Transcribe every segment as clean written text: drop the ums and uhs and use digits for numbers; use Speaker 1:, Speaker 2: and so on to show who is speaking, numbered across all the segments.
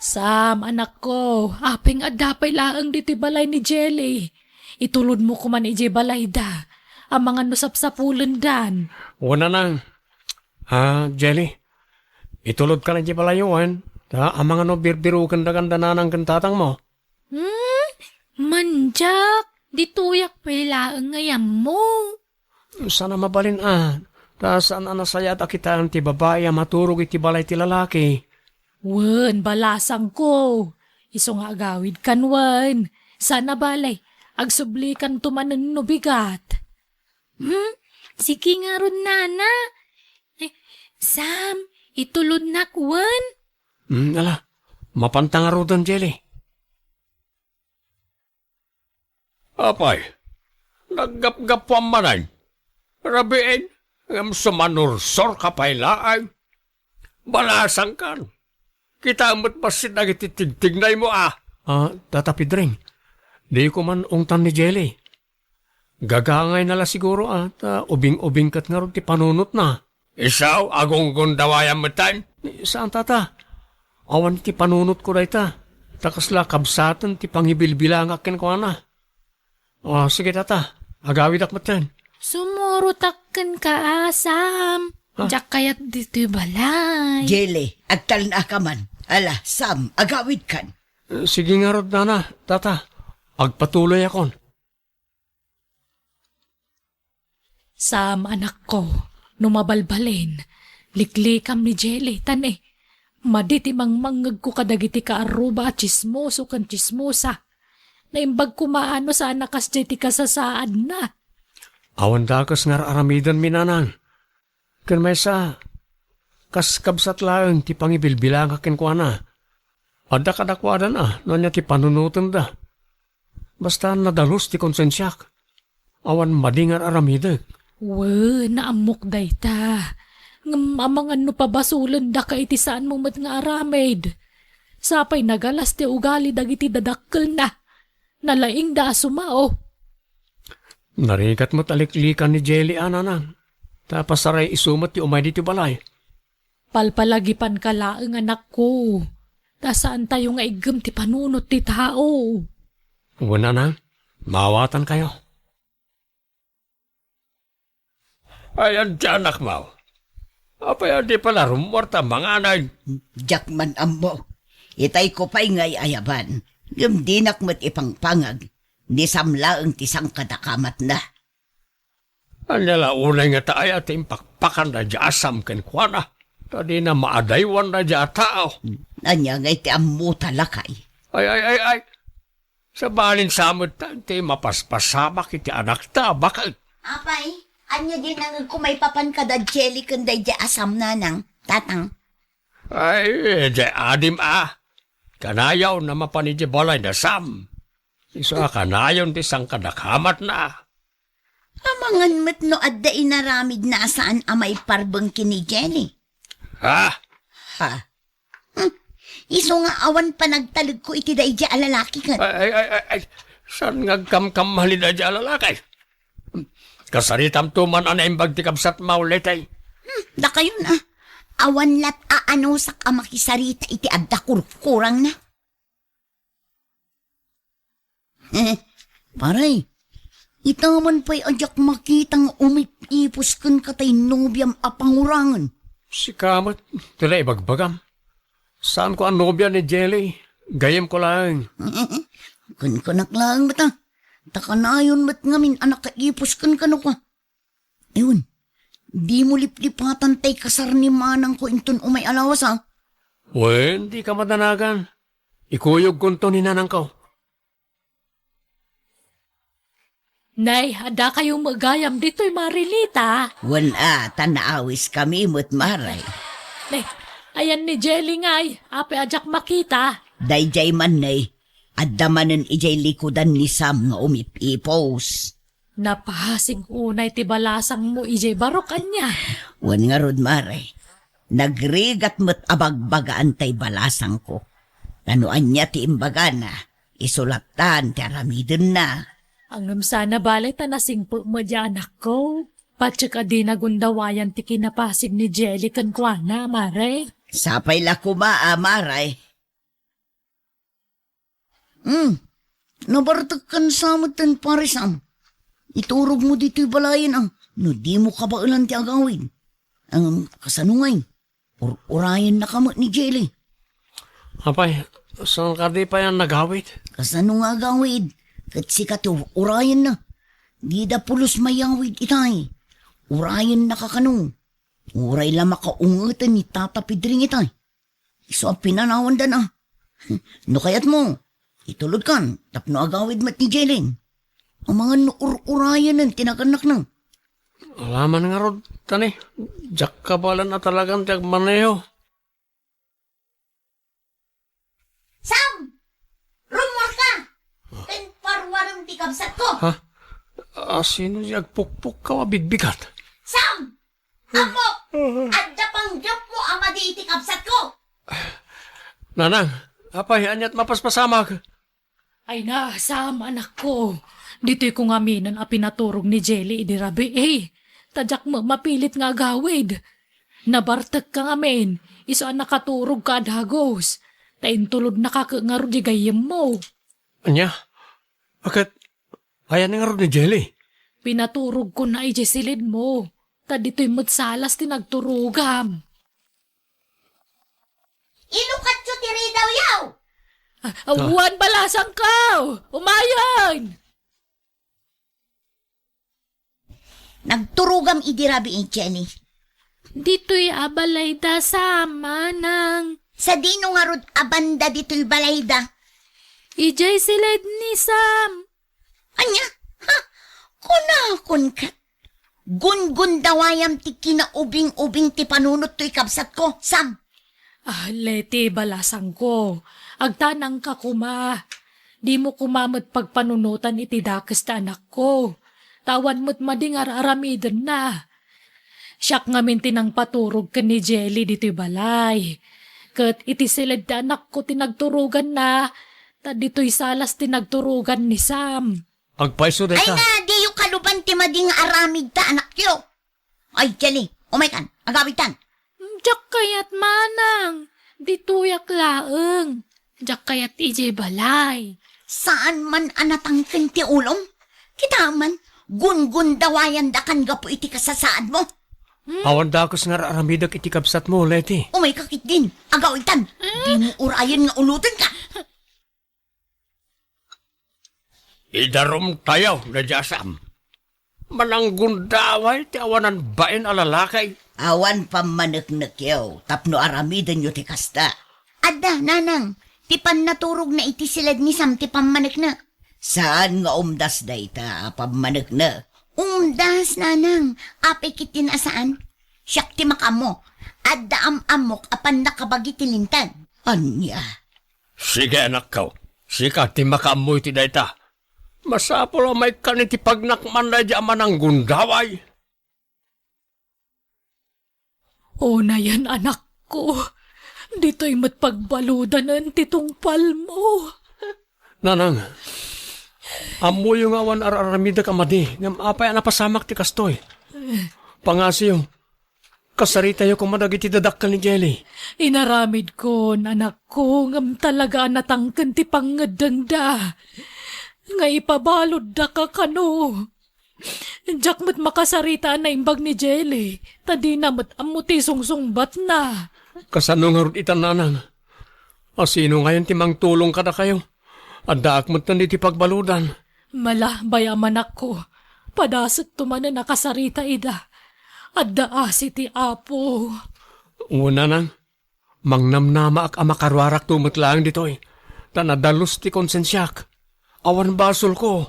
Speaker 1: Sam, anak ko, apeng adapay laang diti balay ni Jelly. Itulod mo ko man ije balay da. Ang mga nusap sa pulen dan.
Speaker 2: Una nang. Jelly. Itulod ka na di palayuan. Ang mga no birbiru kanda-kanda na ng kantatang mo.
Speaker 1: Manjak, dituyak pa'y laang ngayam mo.
Speaker 2: Sana mabalin saan anasayat kita ang ti babae maturog iti balay ti lalaki.
Speaker 1: Wen, balasang ko. Iso nga agawid kan wen. Sana balay, agsubli kan tumanen no bigat. Sige nga ron, nana. Sam, itulod na wen.
Speaker 2: Mapantang arudan, Jelly. Apay, naggap-gap pa manay. Rabiin, ang sumanursor ka pailaan. Balasang kan. Kita mo't pasit na ititigtignay mo tatapidring. Di ko man ungtan ni Jelly. Gagangay nala siguro ubing-ubing kat nga ron ti panunot na. Isaw, agong gundawayan mo tayo. Saan tata? Awan ti panunot ko day ta. Takasla kabsatan ti pangibilbilang akin ko na. Sige tata, agawid ak matan.
Speaker 1: Sumurutakkan ka, Sam. Diyak kayat dito balay.
Speaker 3: Jelly, agtal na ka man. Ala, Sam, agawid kan.
Speaker 2: Sige nga rod, nana, tata. Agpatuloy akon.
Speaker 1: Sam, anak ko, numabalbalin. Liklikam ni Jelly, tane. Maditi mangmangag ko kadagiti ka aruba at chismoso kan chismosa. Naimbag kumaano sa anakas jeti kasasaad na.
Speaker 2: Awan dakas nga aramidan minanang. Kan may sa kaskabsat lang ti pangibilbilang akin ko na. Ada kadakwadan nanya ti panunutan da. Basta nadalus ti konsensyak. Awan madingar aramidan.
Speaker 1: Naamok day ta. Ngamamangan no pabasulan da ka iti saan mo mat nga aramid. Sapay nagalas ti ugali dagiti dadakkel na. Nalaing da sumao.
Speaker 2: Narigat mo taliklikan ni Jelly ananang. Tapasaray isumat ti umay dito balay.
Speaker 1: Palpalagipan ka laang anak ko. Tasaan tayo nga igam ti panunot ti tao.
Speaker 2: Wala nang, mawatan kayo. Ayan tiyanak mo. Apay di pala rumorta mga anay.
Speaker 3: Jakman ammo. Itay ko pa'y ngay ayaban. Gumdinak mo't ipangpangag. Ni samla ang tisang kadakamat na.
Speaker 2: Anyala unay nga taay at impakpakan na asam ken kuana. Tadi na maadaywan na dya tao.
Speaker 3: Anya ngay ti ammo talakay.
Speaker 2: Ay. Sa balin samot ti mapaspasabak iti anak ta bakal.
Speaker 3: Apay, anya din ang kumay-papan kada jelly kunday di asam nanang, tatang.
Speaker 2: Ay, di adim Kanayaw na mapanidya balay na sam. Iso kanayon ti sang kadakamat na.
Speaker 3: Amangan met no adda inaramid na saan amay parbang kini Jenny.
Speaker 2: Ha?
Speaker 3: Iso nga awan pa nagtalag ko iti dahi di alalaki kan.
Speaker 2: Ay. San ngagkamkam malid na dya lalakay? Kasaritam tuman anaimbag ti kabsat maulitay.
Speaker 3: Da kayo na. Awan lat aanusak ang makisarita iti adda kurang na. Paray, itaman pa'y adyak makitang umipipos kan katay nobyam apangurangan.
Speaker 2: Si Kamot, tila ibagbagam. Saan ko ang nobya ni Jelly? Gayem ko lang.
Speaker 3: Kan kanaklang bata. Takanayon mat ngamin anak kaipos kan ka. Ayun. Di mo liplipatan tay kasar ni manang ko inton umay alawas
Speaker 2: Wen, di ka madanagan. Ikuyog kunto ni nanang ko.
Speaker 1: Nay, ada kayong magayam dito'y Marilita.
Speaker 3: Tanaawis kami mo't maray.
Speaker 1: Nay, ayan ni Jelly ngay, ape ajak makita.
Speaker 3: Dayjay man nay, adamanan ijay likudan ni Sam nga umipipos.
Speaker 1: Napahasing unay ti balasang mo ijay barokan niya.
Speaker 3: Wan nga rod maray, nagrigat mo't abagbagaan tay balasang ko. Anuan niya ti imbaga na, isulatan ti aramidin na.
Speaker 1: Ang sana balay tanasing po mo dyan ako. Patsaka di nagundawayan ti kinapasig ni Jelly kan kwa na, maray.
Speaker 3: Sapay la kuma, maray. Nabartakan samatan parisam. Iturog mo dito'y balayan no di mo kabailan ti agawin. Ang kasanungay, urayan na kamo ni Jelly.
Speaker 2: Apay, saan ka di pa yan nagawit?
Speaker 3: Kasanung agawid, kat sikat urayan na. Di da pulos mayawid itay. Urayan na kakanong. Uray lang makaungatan ni Tata Pidring itay. Iso ang pinanawan da na. No kayat mo, itulod kan, tapno agawid mat ni Jelly. Ang mga urayan ng tinaganak na.
Speaker 2: Alaman nga rod, tani. Jack ka pala na talagang tiyag maneho.
Speaker 3: Sam! Rumor ka! Parwarang di kabsat ko!
Speaker 2: Ha? Sino siya pukpuk ka wabigbigat?
Speaker 3: Sam! Apo! Adda pang job mo ama di iti kabsat ko!
Speaker 2: Nanang, apay, anyat mapaspasamag.
Speaker 1: Ay na, Sam, anak ko. Dito'y kung aminan a pinaturog ni Jelly idirabi tadyak mo mapilit nga gawid. Nabartag ka ngamin, iso ang nakaturog ka adhagos. Taintulod na kakangaro di gayem mo.
Speaker 2: Anya? Bakit? Ayan nga rin ni Jelly.
Speaker 1: Pinaturog ko na ijesilid mo. Ta dito'y matsalas tinagturugam.
Speaker 3: Inukat yo tiri daw yaw!
Speaker 1: Awan balasang ka! Umayan!
Speaker 3: Nagturugam idirabi ni Jenny.
Speaker 1: Dito'y abalay da sama ng...
Speaker 3: Sa dino nga rod abanda dito'y balayda.
Speaker 1: Ijay silid ni Sam.
Speaker 3: Anya? Ha? Kunakon ka. Gun-gun dawayam ti kinaubing-ubing ti panunot to'y kabsat ko, Sam.
Speaker 1: Leti, balasang ko. Agtanang ka kuma. Di mo kumamot pagpanunutan iti dakes ta anak ko. Tawan mo't madingar aramidon na. Siyak ngamin tinang paturog ka ni Jelly dito'y balay. Kat iti silid ta anak ko tinagturugan na. Ta dito'y salas tinagturugan ni Sam.
Speaker 2: Agpaiso day
Speaker 3: Ay
Speaker 2: ka.
Speaker 3: na, di yung kaluban ti mading aramid ta anak yo. Ay, Jenny, umay kan, agawitan.
Speaker 1: Diyak kayat manang. Dito'y aklaeng. Diyak kayat ije balay.
Speaker 3: Saan man anatangkin ti ulom? Kita man, gun-gun dawayan da kan gapo iti kasasaad mo.
Speaker 2: Awan dakos nga aramidak iti kabsat mo, Leti.
Speaker 3: Umay kakit din, agawitan. Di mo urayan nga ulutin ka.
Speaker 2: Idarom tayo na jasam. Mananggundaway ti awanan bain alalakay.
Speaker 3: Awan pamaneknek yaw, tapno aramidan yo ti kasta. Adda, nanang, ti pan naturog na iti silad ni Sam ti pamaneknek. Saan nga umdas da ita, pamaneknek? Umdas, nanang, apay kitin asaan? Siyak ti makamo, adda amok apan nakabagi tilintan. Anya?
Speaker 2: Sige anak ko, sika ti makamoy ti dayta. Masapol ang may kaniti pagnakman na di mananggundaway.
Speaker 1: O na yan anak ko. Dito'y matpagbaludan ang titungpal mo.
Speaker 2: Nanang, amo yung awan araramida ka madi, ngam apay napasamak ti kastoy. Pangasiyo, kasarita yo kung madagiti dadakkel ni Jelly.
Speaker 1: Inaramid ko, anak ko, ngam talaga natangkan ti pangadanda. Nga ipabalod da ka kano. Diyak mo't makasarita na imbag ni Jelly. Tadi na mo't amuti sungsungbat na.
Speaker 2: Kasano nga rin itan nanang. Asino ngayon timang tulong ka na kayo. Adaak mo't nanditi pagbaludan.
Speaker 1: Bayaman ako. Padasat tuman na nakasarita ida. Addaasi ti apo.
Speaker 2: Una nang, mangnamnama ak amakarwarak tumutlang ditoy. Tanadalos ti konsensyak. Awan basol ko.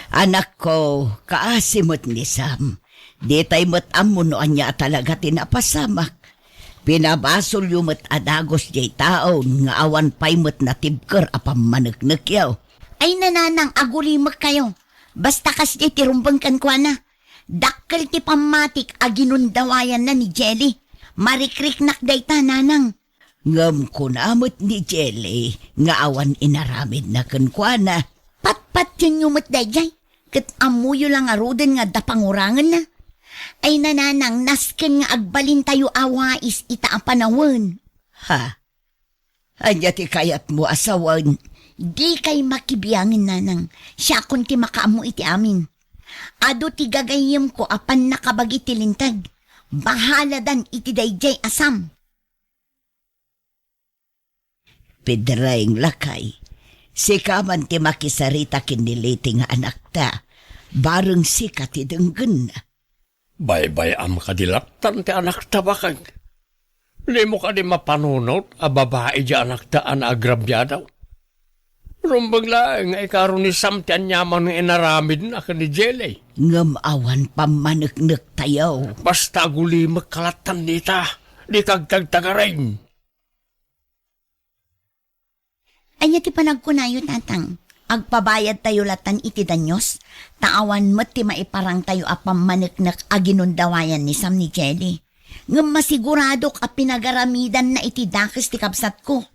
Speaker 3: Anak ko, kaasimot ni Sam. Di tay mo't amunoan niya talaga tinapasamak. Pinabasol yung mo't adagos jay taon nga awan pay mo't natibker apam managnagyaw. Ay nananang agulimak kayo. Basta kasi tirumbang kan kwa na. Dakkel ti pamatik aginundawayan na ni Jelly. Marikriknak day ta nanang. Ngam ko namot ni Jelly nga awan inaramid na kankwana. Pat-pat yun yung matdayjay. Kat amuyo lang arudan nga dapangurangan na. Ay nananang nasken nga agbalin tayo awais ita ang panawon. Ha? Anya ti kayat mo asawan.
Speaker 4: Di kay makibiyangin nanang. Siya kun ti makaamu iti amin. Ado ti gagayim ko apan nakabagi ti lintag. Bahala dan iti dayjay asam.
Speaker 3: Pidraing lakay. Si kaman ti makisarita kiniliti nga anak ta. Bareng si katidenggen na.
Speaker 2: Bay-bay am kadilaktan ti anak tabakan. Di mo ka di mapanunot a babae di anak taan agrabyadaw. Rumbang lang nga ikaroon ni Sam ti anyaman ng inaramid na ka ni Jelly.
Speaker 3: Ngam awan pamaneknek tayo.
Speaker 2: Basta guli magkalatan nita. Di kagtagtagarin.
Speaker 4: Anya ti panagkunayo tatang. Agpabayad tayo latan iti danyos. Taawan mo't ti maiparang tayo apam maneknek aginundawayan ni Sam ni Jelly. Ngam masigurado ka pinagaramidan na iti dakis ti kapsat ko.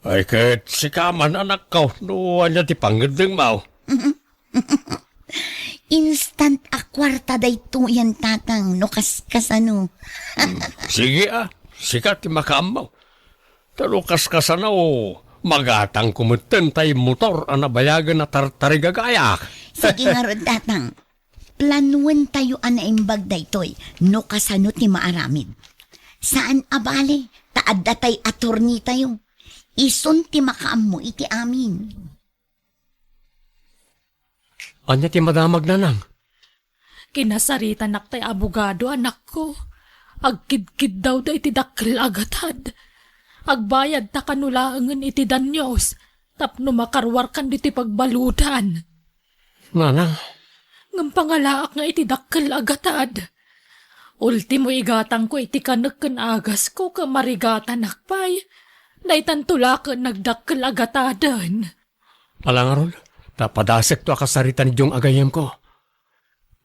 Speaker 2: Ay kahit si kaman anak ko. Nuwan niya ti panggandang mau.
Speaker 4: Instant akwarta day to yan tatang no kasano.
Speaker 2: Sige sikat ti makamaw. Talukas kasana o magatang kumuten tay motor anabayagan na tartarigagayak.
Speaker 4: Sige nga ron tatang. Planuan tayo anaimbag day toy no kasano ti maaramid. Saan abale? Taadda tay atorni tayo. Ison ti makaammo iti amin.
Speaker 2: Anya ti madamag nanang.
Speaker 1: Kinasarita nak tay abogado anak ko. Agkidkid daw da iti dakkel agatad. Agbayad ta kanulaangan iti danyos. Tapno makarwar kan iti pagbaludan.
Speaker 2: Nanang.
Speaker 1: Ngam pangalaak nga iti dakkel agatad. Ultimo igatang ko iti kanagkan agas ko kamarigatan akpay. Daitan tulakan nagdakkel agatadan.
Speaker 2: Alangarol, tapadasek to akasarita ni Jong agayem ko.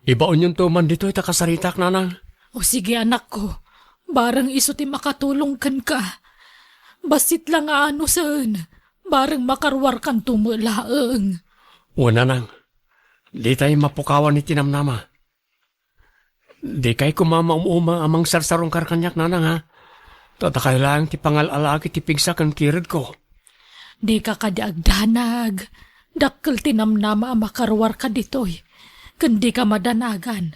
Speaker 2: Ibaon yung tuman dito ita kasaritak nanang.
Speaker 1: O sige anak ko, barang iso ti makatulong kan ka. Basit lang ano saan, barang makarwar kan tumulaang.
Speaker 2: O nanang, di tayo mapukawan ni tinamnama. Di kay kumama umuma amang sarsarong karkanyak nanang ha. Tatakay lang ti pangalalaki ti pigsakan kirid ko.
Speaker 1: Di ka kadiagdanag, dakkel tinamnama ang makarwar ka ditoy. Kundi ka madanagan,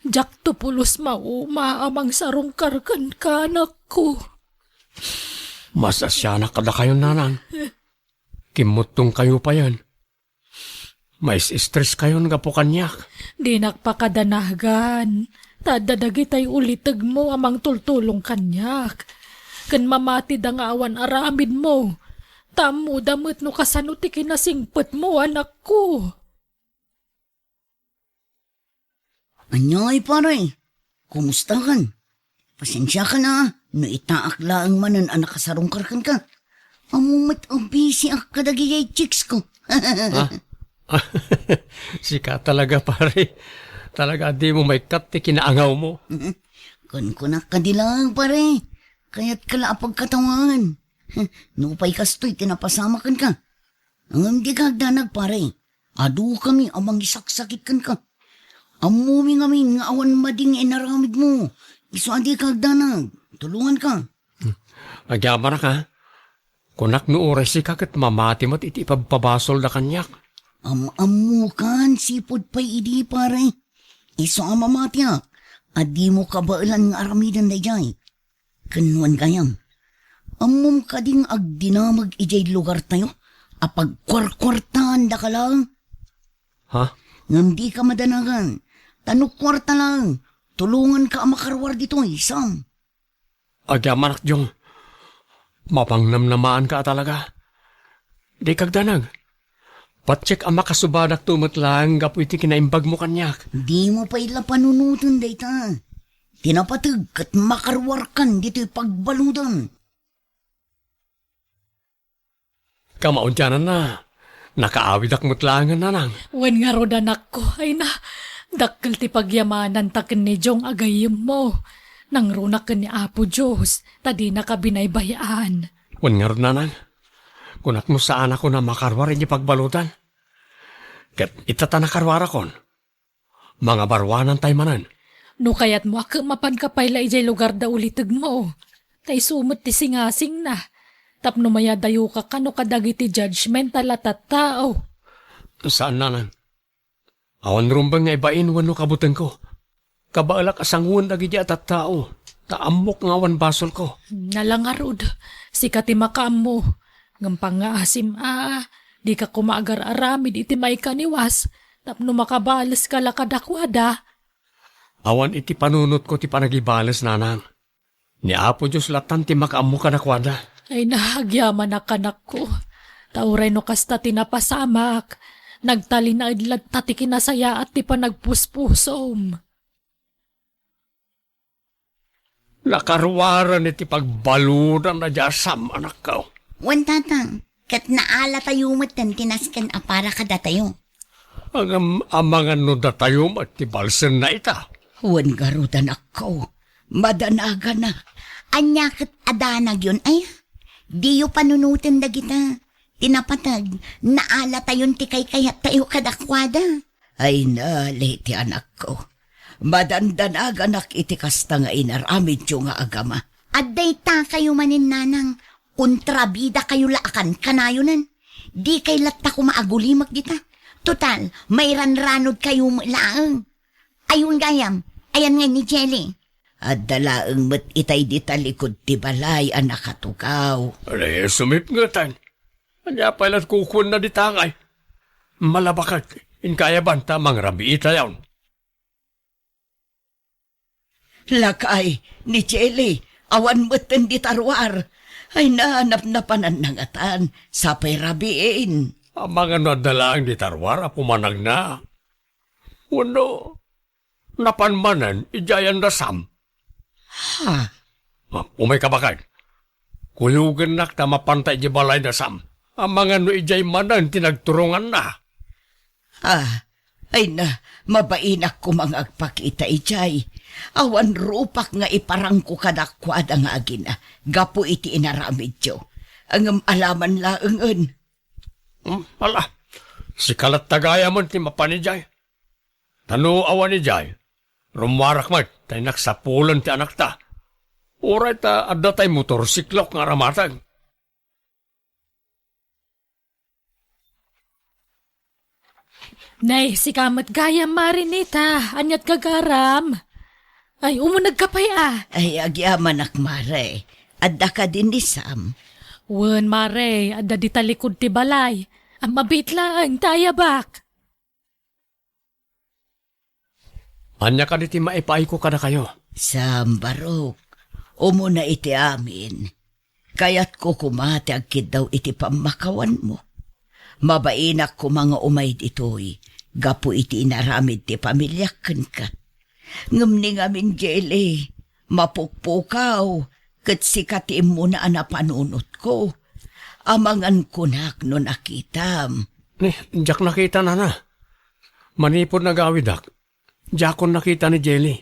Speaker 1: jak to pulos mauma amang sarong karkan ka anak ko.
Speaker 2: Masasya na kada kayo nanang. Kimutong kayo pa yan. May stress kayo nga po kanyak.
Speaker 1: Di nakpakadanagan. Tadadagi tayo ulitag mo amang tultulong kanyak. Kan mamati da nga awan aramid mo. Tamo damot no kasano ti kinasingpet mo anak ko.
Speaker 3: Anyay pare, kumusta kan? Pasensya ka na, no itaak laang manan anak kasarong karkan ka. Amumit ang busy ak kadagiyay chicks ko.
Speaker 2: Sika talaga pare. Talaga di mo may kat ti kinaangaw mo.
Speaker 3: Kun kunak ka dilang pare, kaya't kala pagkatawan. Nupay kastoy tinapasamakan ka. Ang di kagdanag pare, adu kami amang isaksakit kan ka. Amumi ngamin nga awan mading inaramid mo. Iso adi kagdanag, tulungan ka.
Speaker 2: Agyaman ka. Kunak no oras si kakit mamati mo't iti pagpabasol na kanyak.
Speaker 3: Amukan, sipod pa'y idi pare. Iso ang mamatyak, adi mo kabailan nga aramidan na jay. Kanuan kayam. Amum ka ding agdinamag ijay lugar tayo, apagkwarkwartaan da ka lang.
Speaker 2: Ha?
Speaker 3: Ngam di ka madanagan, tanukwarta lang, tulungan ka makarwar dito, Sam.
Speaker 2: Agyaman Jong. Mapangnamnamaan ka talaga. Di kagdanag. Patsek ang makasubadak tumot lang gapu iti kinaimbag mo kanyak.
Speaker 3: Di mo pa ila panunutan dayta. Tinapatag kat makarwarkan dito'y pagbaludan.
Speaker 2: Kamaon dyanan na. Nakaawid akmot lang nanang.
Speaker 1: Wen nga rod anak ko, ay na, dakkel ti pagyamanan taken ni Jong agayim mo. Nang runak ni Apo Diyos, tadi na ka binaybayaan.
Speaker 2: Wan nga ron nanang. Kunak mo saan ako na makarwar inyo pagbalutan. Kat itata nakarwar akon. Mga barwanan tayo manan.
Speaker 1: No kayat mo ako mapan ka payla ijay lugar da ulitag mo. Tay sumot ti singasing na. Tapno mayadayo ka kano kadagiti judgmental at tao.
Speaker 2: Saan nanan? Awan rumbang nga ibain wano kabutan ko. Kabaalak asanguan dagiti at tao. Taamok nga awan basol ko.
Speaker 1: Nalangarod, si katimakaam mo. Ngampang nga asim di ka kumaagar-aramid iti may kaniwas. Tapno makabalas ka lakadakwada.
Speaker 2: Awan iti panunot ko ti panagibalas nanang. Ni Apo Diyos latan ti makaam mo kadakwada.
Speaker 1: Ay nahagyaman na kanak ko. Tauray no kasta tinapasamak. Nagtali na idlad tati kinasaya at ti panagpuspusom.
Speaker 2: Nakaruwaran iti pagbaludan na jasam anak ko.
Speaker 4: Wan tatang, kat naala tayo matan tinaskan apara kada tayo.
Speaker 2: Ang amangan no datayo at ti balsen na ita.
Speaker 3: Huwag garudan ako. Madanaga na.
Speaker 4: Anya kat adanag yun ay. Di yu panunutin da kita. Tinapatag, naala tayon ti kay kayat tayo kadakwada.
Speaker 3: Ay nali ti anak ko. Madandanaga nak iti kasta nga inaramid yung nga agama.
Speaker 4: Adday ta kayo manin nanang. Kontrabida kayo laakan kanayonan. Di kay latta ko maagulimak dita. Total, may ranranod kayo laang. Ayun gayam, ayan nga ni Jelly.
Speaker 3: At dalaang mat itay di talikod ti balay anak katukaw.
Speaker 2: Ay, sumip nga tan. Anya pailat kukun na di tangay. Malabakat, inkaya banta mang rabi ita yawn.
Speaker 3: Lakay, ni Jelly, awan matan di tarwar. Ay nahanap na pananangatan, sapay rabiin.
Speaker 2: Ang mga nadalaang di tarwar, pumanag na. Wano, napanmanan, ijayan rasam.
Speaker 3: Ha?
Speaker 2: Umay kabakad. Kuyugan nak ta mapantay di balay rasam. Ang mga no ijay manan, tinagturungan na.
Speaker 3: Ay na, mabainak ko mga agpakita ijay. Awan rupak nga iparang ko kadakwada nga agina. Gapo iti inaramid yo. Ang alaman laengen.
Speaker 2: Ala, si kalat tagaya man ti mapanijay. Tanu awan ni Jay. Rumarak mat, tay naksapulan ti anak ta. Uray ta adda tay motorsiklok nga ramatag.
Speaker 1: Nay, si kamat gayam marinita, anyat gagaram. Ay, umunag ka pa'y
Speaker 3: Ay agyaman akmare. Adda ka din ni Sam.
Speaker 1: Wen mare, adda di talikod ti balay. Ang mabit lang, tayabak.
Speaker 2: Anya ka di ti maipay ko kada kayo.
Speaker 3: Sam Barok, umuna iti amin. Kaya't ko kumati agkid daw iti pamakawan mo. Mabainak ko mga umay ditoy. Gapo iti inaramid ti pamilyakan ka. Ngamni ngamin Jelly, mapukpukaw, kat sikatim mo na anapanunot ko. Amangan kunak no nakitam.
Speaker 2: Jak nakita na na. Manipod na gawidak. Jakon nakita ni Jelly.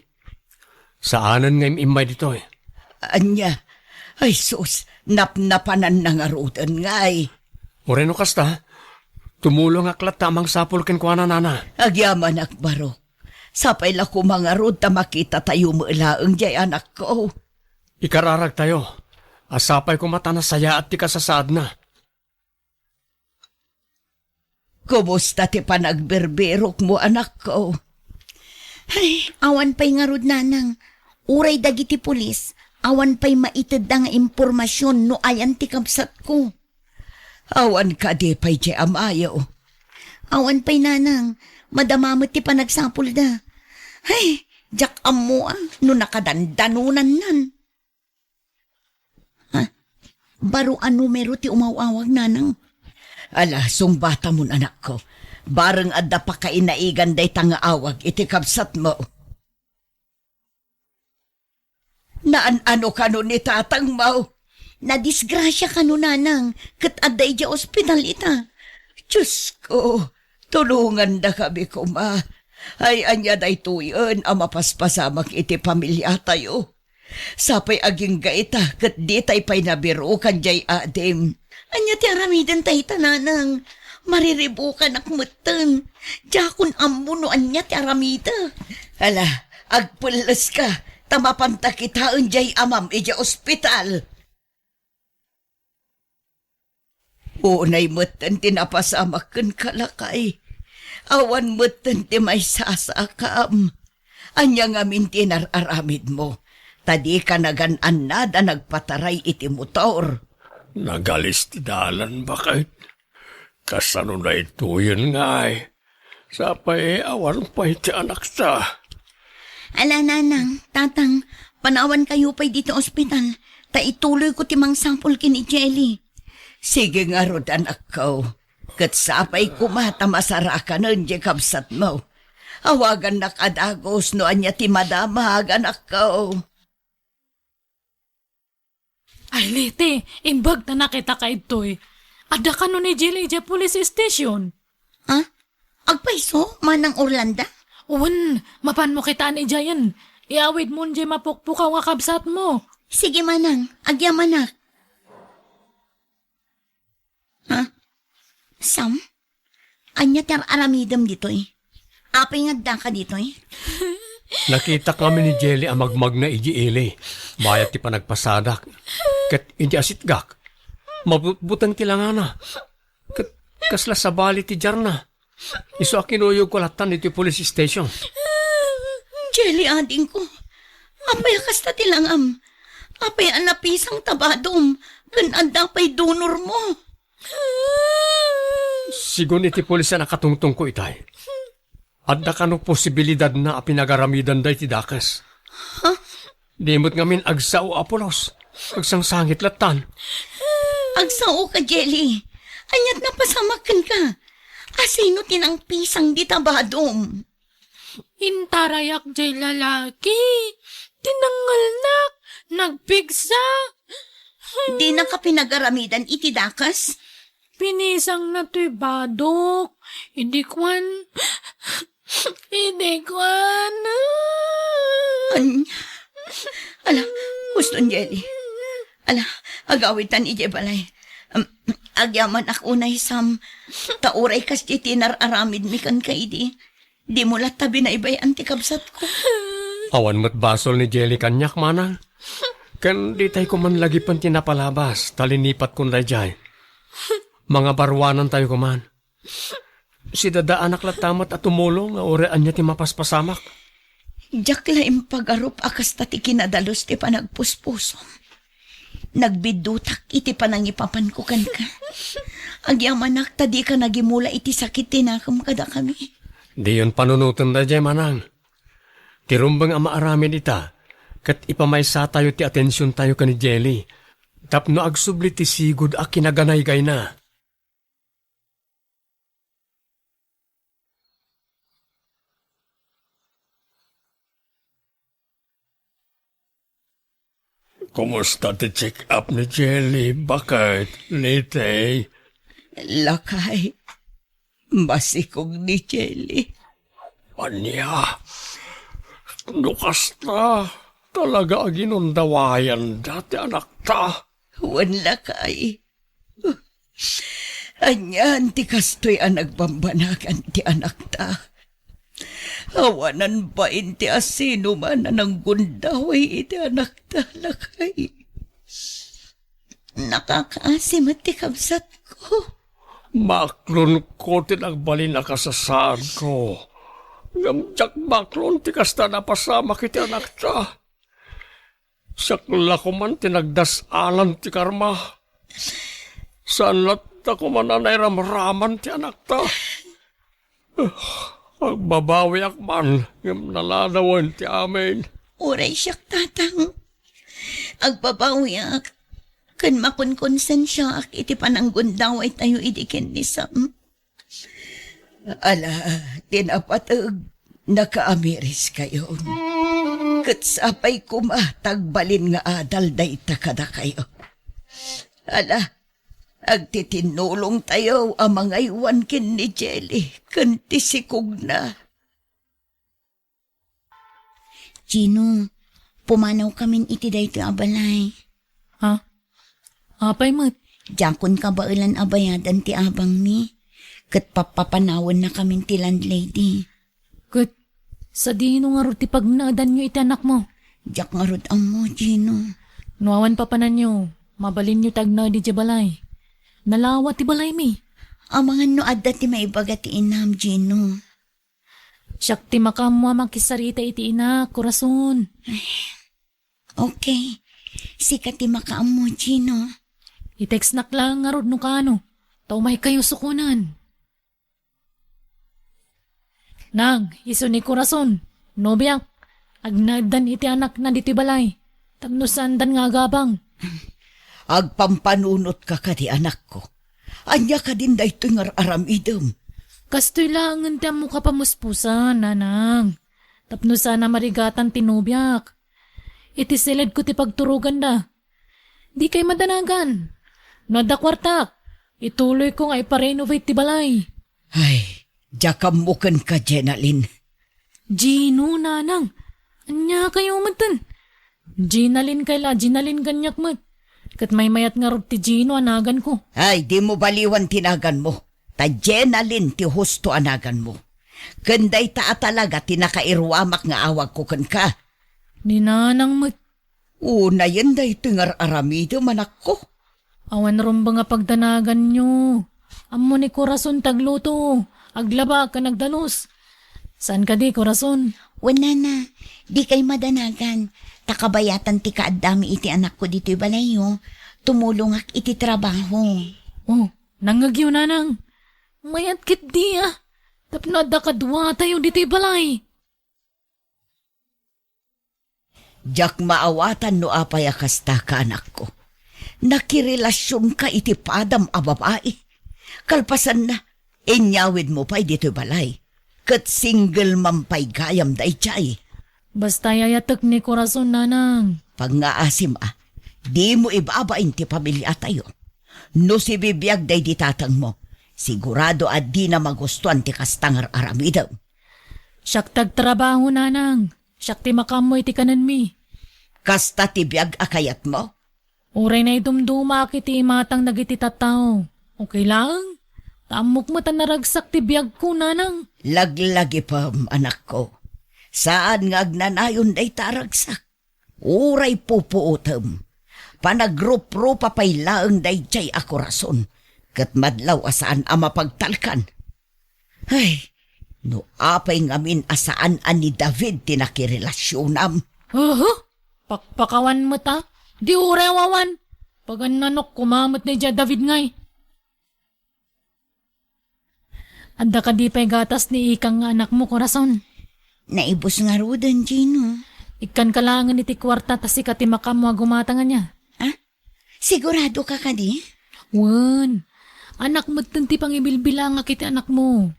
Speaker 2: Saanan ngayong imay dito eh.
Speaker 3: Anya, ay sus, napnapanan na nga rutan ngay.
Speaker 2: Moreno kasta, tumulong aklat tamang sapul ken kuana nana.
Speaker 3: Agyaman akbaro. Sapay la ko mga rod ta makita tayo mulaang jay anak ko.
Speaker 2: Ikararag tayo. Asapay ko mata na saya at ti kasasad na.
Speaker 3: Kumusta ti panagberberok mo anak ko?
Speaker 4: Ay, awan pa'y nga rod nanang. Uray dagiti pulis, awan pa'y maitid nga impormasyon no ayan ti kapsat ko.
Speaker 3: Awan ka di pa'y jay amayo.
Speaker 4: Awan pa'y nanang, madamamot ti panagsapul da. Ay, jak amo no nakadandanunan nan. Baro numero ti umawawag nanang.
Speaker 3: Ala, sungbata mo anak ko. Bareng adda pa kainaigan day tanga awag iti kapsat mo. Naan-ano ka nun ni tatang mo?
Speaker 4: Nadisgrasya ka no nanang, kat aday di ospital ita.
Speaker 3: Diyos ko, tulungan na kami ko ma. Ay anya day tuyon ang mapaspasamak iti pamilya tayo. Sapay aging gaita kat di tay pa'y nabiro kan jay adim.
Speaker 4: Anya ti aramidan tayo tananang. Mariribukan akmutan. Jakon ammo no anya ti aramida.
Speaker 3: Hala, agpulas ka. Tamapanta kitaon jay amam ija ospital. Unay mo't tinapasamakan kalakay. Awan mo't ti may sasakam. Anya nga mintinararamid mo. Tadi ka naganan na da nagpataray iti motor.
Speaker 2: Nagalis ti dalan bakit? Kasano na ito yun nga eh. Sapay awan pa iti anak ta.
Speaker 4: Ala nanang, tatang, panawan kayo pa'y dito ospital. Ta ituloy ko timang sampol kini Jelly.
Speaker 3: Sige nga rod anak ko. Kat sapay kumata masaraka nun di kabsat mo. Awagan na kadagos no anya ti madamag anak ko.
Speaker 1: Ay, Lete, imbag na nakita ka ito'y. Ada ka no ni Jelly dya police station.
Speaker 4: Ha? Agpaiso, manang Orlando?
Speaker 1: Uwan, mapan mo kita ni Jayan. Iawid mo dya mapukpukaw nga kabsat mo.
Speaker 4: Sige manang, agyaman na. Ha? Sam? Anya tar aramidam dito eh. Apay nga ka dito eh.
Speaker 2: Nakita kami ni Jelly ang magmag na ijiili. Bayat ti panagpasadak. Kat hindi asitgak. Mabutang tilangana. Kat kasla sa bali ti Jarna. Iso akinuyog ko latan iti police station.
Speaker 4: Jelly ading ko. Apay kasta tilangam. Apay anapisang tabadom. Gananda pa'y donor mo.
Speaker 2: Sigun iti polis na nakatungtong ko itay. At da ka no posibilidad na pinagaramidon day ti dakas.
Speaker 4: Huh?
Speaker 2: Dimot ngamin agsao Apolos. Agsangsangit latan.
Speaker 4: Agsao ka, Jelly. Anyat na pasamakan ka. Asino tinang pisang di tabadom.
Speaker 1: Intarayak jay lalaki. Tinangalnak. Nagpigsa.
Speaker 4: Di na ka pinagaramidan iti dakas.
Speaker 1: Pinisang na to'y badok. Hindi kwan. Hindi kwan.
Speaker 3: Ala, guston Jelly. Ala, agawitan ije balay. Agyaman ako na Sam. Tauray kas di tinararamid mi kan kaidi. Di mo tabi na ibay antikabsat ko.
Speaker 2: Awan mo't basol ni Jelly kanyak manang. Kan di tayo kuman lagi pan tinapalabas. Talinipat kun dayjay. Mga barwanan tayo kuman. Si dada anak latamat at tumulong nga orean niya ti mapaspasamak.
Speaker 3: Diyak laing pag-arup akas tati kinadalos ti panagpuspuso. Nagbidutak iti panangipapan ko kan ka. Agyaman tadi ka nagimula iti sakit tinakam kada kami.
Speaker 2: Di yun panunutan dayjay manang. Tirumbang ang maaramin ita. Kat ipamaysa tayo ti atensyon tayo ka ni Jelly. Tapno agsubli ti sigud a kinaganay-gay na. Kumusta ti check up ni Jelly? Bakit? Lite?
Speaker 3: Lakay. Basikog ni Jelly.
Speaker 2: Anya? Lukas na. Talaga ginundawayan dati anak ta.
Speaker 3: Wan lakay. Anyan ti kastoy ang nagbambanagan ti anak ta. Awanan ba inti asino man na nang gundaway iti anak ta lakay.
Speaker 4: Nakakaasim at tikabsat ko.
Speaker 2: Maklon ko tinagbalin na kasasaan ko. Ngamtsak maklon ti kasta napasama kiti anak ta. Sakla ko man tinagdasalan ti karma. Saan latta ko man anay ramraman ti anak ta. Agbabawi akman ngam naladawan ti amin.
Speaker 4: Uray siyak tatang. Agbabawiak. Kan makunkonsen siya ak iti pananggundaw ay tayo idikin ni Sam.
Speaker 3: Ala, tinapatag, nakaamiris kayo. Katsapay kumatagbalin nga adal da itakada kayo. Ala, agtitinulong tayo ang mga iwan kin ni Jelly, kantisikog na.
Speaker 4: Gino, pumanaw kamin iti dayto abalay.
Speaker 1: Ha? Apay mat.
Speaker 4: Jakon ka ba ilan abayadan ti abang mi? Kat papapanawan na kamin ti landlady.
Speaker 1: Kat, sa dino nga ro ti pagnaadan nyo iti anak mo.
Speaker 4: Jak nga rod ang mo, Gino.
Speaker 1: Nuawan pa panan nyo. Mabalin nyo tagna di jabalay. Nalawa ti balay mi.
Speaker 4: Ang mga noad dati may baga ti inam, Gino.
Speaker 1: Siyak ti makamwa makisarita iti ina, kurason.
Speaker 4: Okay. Sikat ti makaam mo, Gino.
Speaker 1: I-text nak lang nga rod no kano. Tao may kayo sukunan. Nang, iso ni kurason. Nobiyak, agnagdan iti anak na diti balay. Tapno sandan nga gabang.
Speaker 3: Agpampanunot ka di anak ko. Anya ka din da ito nga aramidom.
Speaker 1: Kastoy langan ti mo kapamuspusan, nanang. Tapno sana marigatan tinubyak. Iti silid ko ti pagturugan da. Di kay madanagan. Nada kwartak. Ituloy ko nga iparenovate ti balay.
Speaker 3: Ay, jakamukan ka, Jenalyn.
Speaker 1: Gino, nanang. Anya kayo matan. Ginalin kayla, Ginalin ganyak mat. Kat may mayat nga rod ti Gino anagan ko.
Speaker 3: Ay, di mo baliwan tinagan mo. Ta Jenalyn ti husto anagan mo. Kanday ta talaga tinakairwamak nga awag ko kan ka.
Speaker 1: Ni nanang mat.
Speaker 3: Una yan day tingar aramido manak ko.
Speaker 1: Awan ron ba nga pagdanagan nyo? Amo ni Corazon tagluto. Aglaba ka nagdalos. Saan ka di, Corazon?
Speaker 4: Wala na. Di kay madanagan. Takabayatan ti kaadami iti anak ko dito'y balayo. Tumulong ak iti trabaho.
Speaker 1: Oh, nangagyo nanang. Mayat kit di ah. Tapno da kadwa tayo dito'y balay.
Speaker 3: Jak maawatan no apay akasta ka anak ko. Nakirelasyon ka iti padam a babae. Kalpasan na, inyawid mo pa'y dito balay. Kat single mampay gayam day chay.
Speaker 1: Basta yayatek ni Corazon nanang.
Speaker 3: Pag nga asim di mo ibabain ti pamilya tayo. No si bibiyag day ditatang mo, sigurado di na magustuhan ti kastangar aramidaw.
Speaker 1: Siyak tagtrabaho nanang. Siyak ti makamoy ti kanan mi.
Speaker 3: Kasta ti biyag akayat mo?
Speaker 1: Uray na idumduma kiti matang nagiti tataw. Okay lang? Tamok mo ta naragsak ti biyag ko, nanang.
Speaker 3: Laglagi pa, anak ko. Saan nga agnanayon day taragsak? Uray pupuutam. Panagrup-ro papay laang day jay ako rason. Kat madlaw asaan ama pagtalkan. Ay, no apay ngamin asaan ani David tinakirelasyon
Speaker 1: Pakpakawan mo ta? Di urewawan. Pag nanok kumamot ni David ngay. Anda ka di pa'y gatas ni ikang anak mo, Corazon.
Speaker 4: Naibos nga rudan, Gino.
Speaker 1: Ikan kalangan iti kwarta tas ikati makamo gumatangan niya.
Speaker 4: Sigurado ka di?
Speaker 1: Wan, anak mo ti pang ibilbilang kiti anak mo.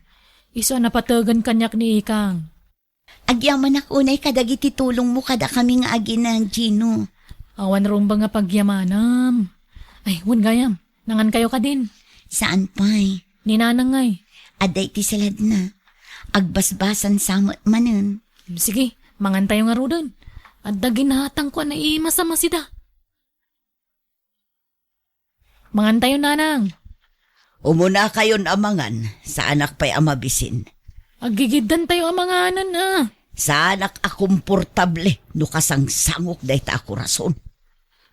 Speaker 1: Iso napatagan kanyak ni ikang.
Speaker 4: Agyaman ak unay kadagiti tulong mo kada kami nga aginan, Gino.
Speaker 1: Awan rong ba nga pagyamanam. Ay, wan gayam. Nangan kayo ka din.
Speaker 4: Saan pa'y?
Speaker 1: Ninanang ngay.
Speaker 4: Aday ti salad na. Agbasbasan samot manen.
Speaker 1: Sige, mangan tayo nga rudan. At daginhatang ko na imasama sida. Mangan tayo, nanang.
Speaker 3: Umuna kayon amangan, sa anak pa'y amabisin.
Speaker 1: Agigidan tayo amanganan na.
Speaker 3: Sa anak akomportable, no kasangsangok day ta ako rason.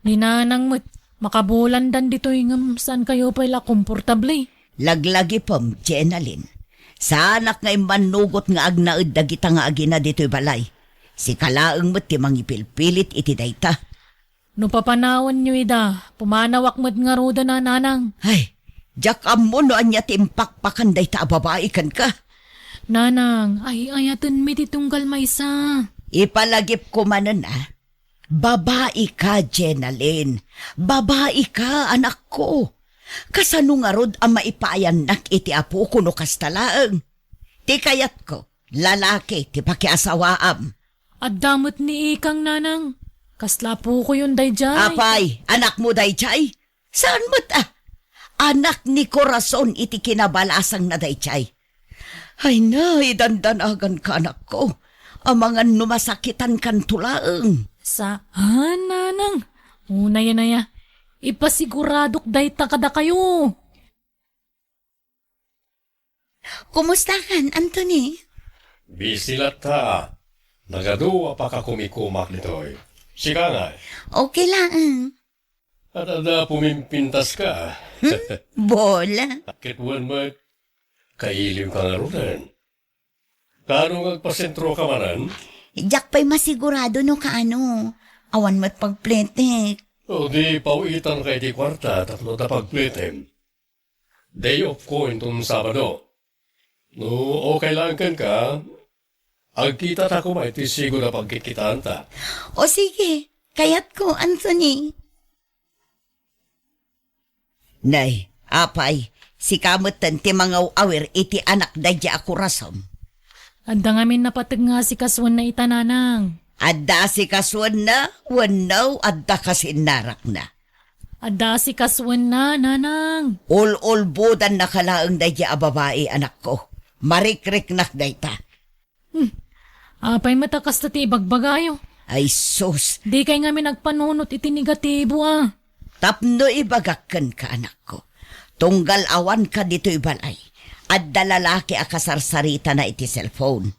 Speaker 1: Ninanang mo't makabulan dan dito yung saan kayo pala komportable.
Speaker 3: Laglagi pam, Jenalyn. Sa anak ngay manugot nga agnaid dagita nga agina dito'y balay. Si kalaang mo't timang ipilpilit iti dayta.
Speaker 1: No papanawan nyo ida, pumanawak mo't nga roda na nanang.
Speaker 3: Ay, jak amo no anya timpakpakan dayta babae kan ka.
Speaker 1: Nanang, ay ayatan mi titunggal maysa.
Speaker 3: Ipalagip ko manan Babae ka, Jenalyn. Babae ka, anak ko. Kasano nga rod ang maipayan nak iti apo ko no kastalaang. Ti kayat ko, lalaki ti pakiasawaam.
Speaker 1: At damot ni ikang nanang. Kasla po ko yun dayjay.
Speaker 3: Apay, anak mo dayjay? Saan mo't Anak ni Corazon iti kinabalasang na dayjay. Ay na, idandanagan ka anak ko. Amangan numasakitan kan tulaang.
Speaker 1: Saan, nanang? Una yan na ya. Ipasiguradok dayta kada kayo.
Speaker 4: Kumusta kan, Anthony?
Speaker 2: Busy lata. Nagaduwa pa ka kumikumak nito'y. Sika nga.
Speaker 4: Okay lang.
Speaker 2: At ada pumimpintas ka.
Speaker 4: Bola.
Speaker 2: Kitwan mo, kailim ka nga ron. Kano ngagpasentro ka manan?
Speaker 4: Jack pa'y masigurado no kaano. Awan mo't pagpletek.
Speaker 2: O di pawitan kay di kwarta, tatlo ta pagplitem. Day off ko itong Sabado. No, okay lang kan ka. Agkita ta ko ba iti siguro pagkikitaan ta.
Speaker 4: O sige, kayat ko, Anthony.
Speaker 3: Nay, apay, si kamutan ti mga awir iti anak dadya ako rasom.
Speaker 1: Anda ngamin napatag nga si kaswan na itananang.
Speaker 3: Adda si kaswan na, wanaw adda kasinarak na.
Speaker 1: Ada si kaswan na, nanang.
Speaker 3: Ol budan na kalaang dadya a babae anak ko. Marikrik nak dayta.
Speaker 1: Apay matakas na ti bagbagayo.
Speaker 3: Ay sus,
Speaker 1: Di kay ngamin nagpanunot iti negatibo ah.
Speaker 3: tapno ibagakan ka anak ko. Tunggal awan ka dito ibalay. Adda lalaki a kasarsarita na iti cellphone.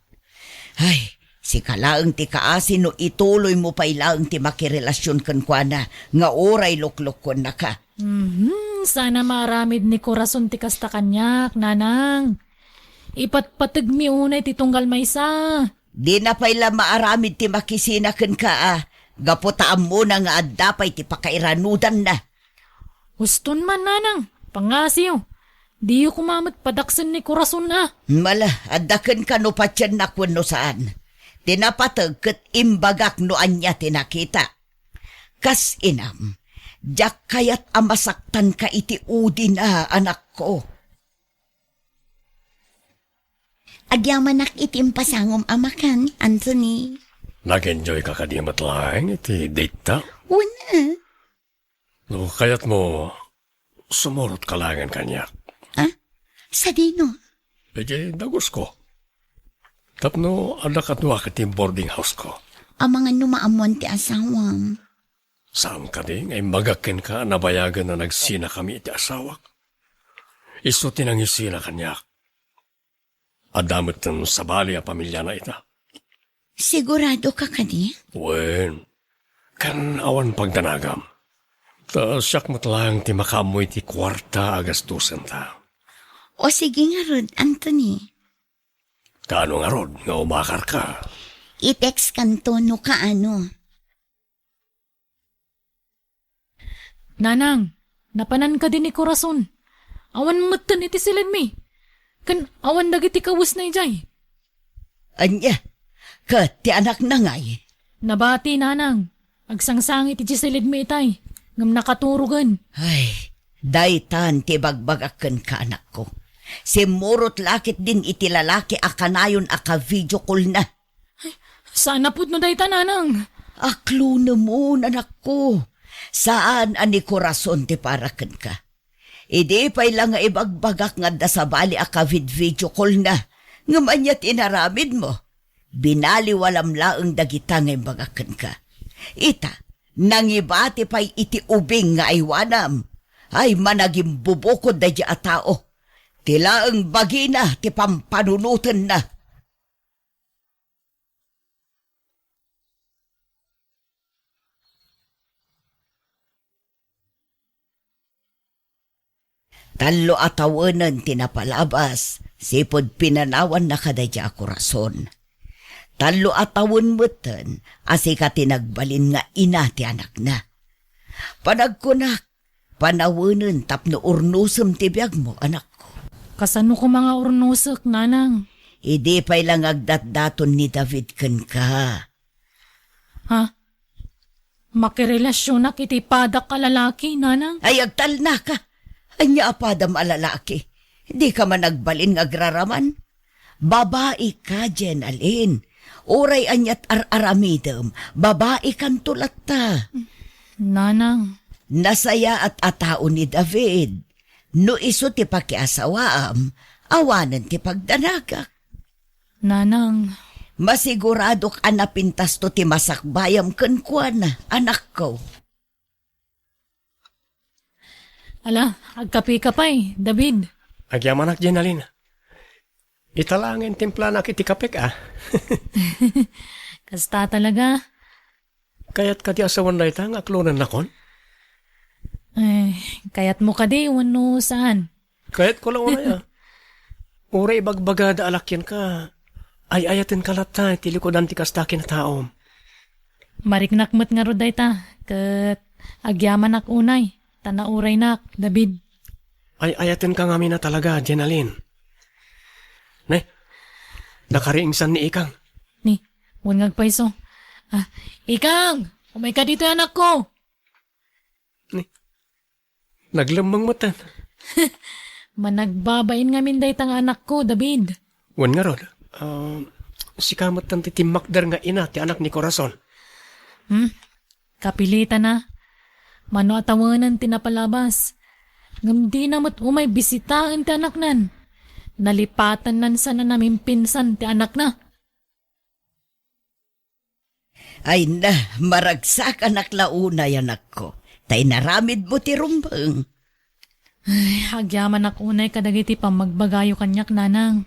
Speaker 3: Ay, si kalaang ti kaasi no ituloy mo pa ilaang ti makirelasyon kan kwa na nga oray luklukon na ka.
Speaker 1: Sana maaramid ni Corazon ti kasta kanyak, nanang. Ipatpatag mi unay ti tunggal maysa.
Speaker 3: Di na pa'y maaramid ti makisinakan ka ah. Gaputaan mo na nga adda pa'y ti pakairanudan na.
Speaker 1: Uston man, nanang. Pangasiyo. Di yu kumamat padaksan ni Corazon na.
Speaker 3: Mala, addakan ka no patyan na kung no saan. Tinapatag kat imbagak no anya tinakita. Kas inam, jak kayat amasaktan ka iti udi na anak ko.
Speaker 4: Agyamanak itim pasangom amakan, Anthony.
Speaker 2: Nag-enjoy ka kadimat lang iti date ta.
Speaker 4: Una.
Speaker 2: No, kaya't mo sumurot ka langan kanya.
Speaker 4: Sa dino.
Speaker 2: Pwede dagos ko. Tapno, anak at nuwak iti boarding house ko.
Speaker 4: Ang mga numaamon ti asawam.
Speaker 2: Saan ka din ay magakin ka nabayagan na nagsina kami iti asawak. Iso tinangisina kanya. Adamot ng sabali a pamilya na ita.
Speaker 4: Sigurado ka kadi?
Speaker 2: Wen, kan awan pagdanagam. Ta siyak matlang ti makamoy ti kwarta agastusan ta.
Speaker 4: O sige nga rod, Anthony.
Speaker 2: Kaano nga rod, nga umakar ka.
Speaker 4: I-text kanto no kaano.
Speaker 1: Nanang, napanan ka din ni Corazon. Awan matan iti silid mi. Kan awan dagiti kawas na ijay.
Speaker 3: Anya, kat ti anak na ngay.
Speaker 1: Nabati, nanang. Agsangsangit iti silid mi itay. Ngam nakaturugan.
Speaker 3: Ay, daytan ti bagbagakan ka anak ko. Si murot lakit din iti lalaki akanayon aka video call na.
Speaker 1: Sana put no dayta, nanang.
Speaker 3: Aklo na mo, anak ko. Saan ani Corazon ti parakan ka? Idi pa'y lang nga ibagbagak nga da sa bali aka video call na. Ngamanyat inaramid mo. Binaliwalam laang dagita nga ibagakan ka. Ita, nangibati pa'y iti ubing nga aywanam. Ay managing bubukod da a tao. Tila ang bagina ti pampanunutan na. Talo atawanan tinapalabas, sipod pinanawan na kadadya ako rason. Talo atawan mutan, asika tinagbalin nga ina ti anak na. Panagkunak, panawanan tapno urnusam ti biyag mo, anak ko.
Speaker 1: Kasano ko mga urnusok, nanang?
Speaker 3: Idi pa'y lang agdat-daton ni David kan ka.
Speaker 1: Ha? Makirelasyon na kiti padak ka lalaki, nanang?
Speaker 3: Ay agtal na ka. Anya apadam alalaki. Di ka man nagbalin nga agraraman. Babae ka, Jen Alin. Oray anyat ar-aramidam. Babae kan tulat ta.
Speaker 1: Nanang.
Speaker 3: Nasaya at atao ni David. No iso ti pakiasawaam, awanan ti pagdanagak.
Speaker 1: Nanang.
Speaker 3: Masigurado ka na pintas to ti masakbayam kenkwana, anak ko.
Speaker 1: Ala, agkapi ka pa'y, David.
Speaker 2: Agyamanak Jenalin. Italangin timpla na kiti kapik ah.
Speaker 1: Kasta talaga.
Speaker 2: Kaya't kati asawan na itang aklonan na kon.
Speaker 1: Kayat mo ka di, wano saan?
Speaker 5: Kahit ko lang unay Uray bagbagada alakyan ka. Ay ayatin kalata, tilikodan ti kastakin na taom.
Speaker 1: Mariknakmat nga roday ta, kat agyaman ak unay, tanauray nak, David.
Speaker 5: Ay ayatin ka nga na talaga, Jenalyn. Ne, nakariingsan ni Ikang.
Speaker 1: Ni, wangag paiso. Ikang, umay ka dito anak ko.
Speaker 5: Naglamang matan.
Speaker 1: Managbabain nga minday tang anak ko, David.
Speaker 5: Wan nga rod, si kamat tan ti Makder nga ina, ti anak ni Corazon.
Speaker 1: Kapilita na. Mano atawanan tinapalabas. Ngam di namat umay bisitaan ti anak nan. Nalipatan nan sana namin pinsan ti anak na.
Speaker 3: Ay na, maragsak anak launay anak ko. Tay naramid mo ti rumbang.
Speaker 1: Agyaman ak unay kadagiti pamagbagayo kanyak nanang.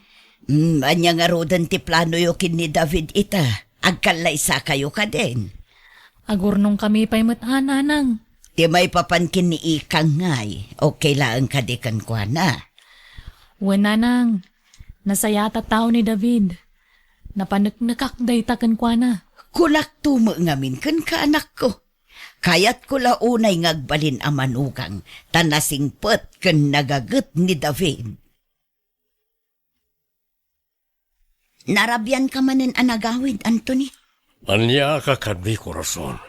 Speaker 3: Anya nga rodan ti plano yo kin ni David ita. Agkalay sa kayo ka din.
Speaker 1: Agurnong kami pa'y nanang.
Speaker 3: Ti may papankin ni Ikang ngay. Okay lang kadikan kwa na.
Speaker 1: Nanang, nasayata tao ni David. Napanaknakak day takan kwa na.
Speaker 3: Kulak tumo ngamin kan ka anak ko. Kayat ko launay ngagbalin ang manugang, tanasingpet ken nagaget ni David.
Speaker 4: Narabyan ka manen anagawid, Anthony.
Speaker 2: Anya ka kadi Corazon.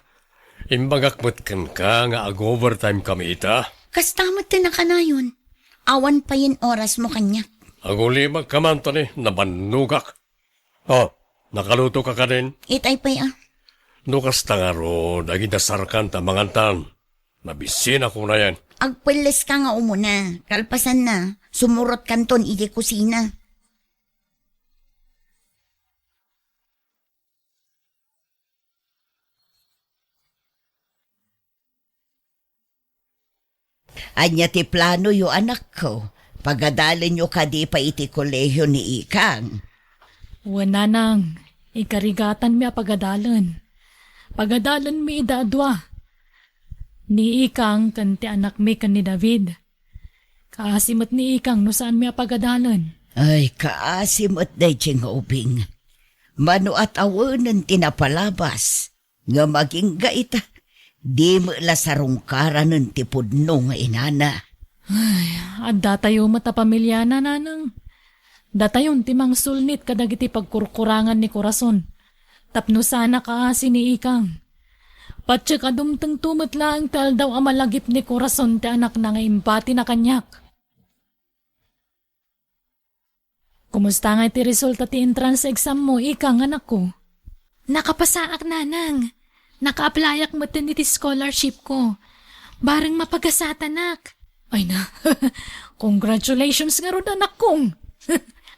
Speaker 2: Imbagakmat kan ka nga ag-overtime kami ita.
Speaker 4: Kastamot din na ka na yun. Awan pa yin oras mo kanya.
Speaker 2: Aguli magkamanto ni nabanugak. Nakaluto ka din.
Speaker 4: Itay pa
Speaker 2: Nukas tangaro, dagi dasarkan ta mangantan. Nabisin ako na yan.
Speaker 4: Agpilis ka nga umuna. Kalpasan na. Sumurot kanton iti kusina.
Speaker 3: Anya ti plano yo anak ko. Pagadalin nyo kadi pa iti kolehiyo ni Ikang.
Speaker 1: Nanang, ikarigatan mi apagadalan. Pagadalan mi idadwa. Ni Ikang kanti anak mi kan ni David. Kaasimot ni Ikang no saan mi apagadalan.
Speaker 3: Ay, kaasimot day ubing. Mano at awanan tinapalabas. Nga maging gaita. Di mo lasarungkaran ng tipudno nga inana.
Speaker 1: At datayo matapamilya na nanang. Datayon timang sulnit kadagiti pagkurkurangan ni Corazon. Tapno sana kaasi ni Ikang. Patsa kadumtang tumatla ang tal daw amalagip ni Corazon ti anak na nga impati na kanyak. Kumusta nga ti resulta ti entrance exam mo, Ikang anak ko? Nakapasaak nanang. Naka-applyak mo din iti scholarship ko. Barang mapagasata nak. Ay na, congratulations nga ron anak kong.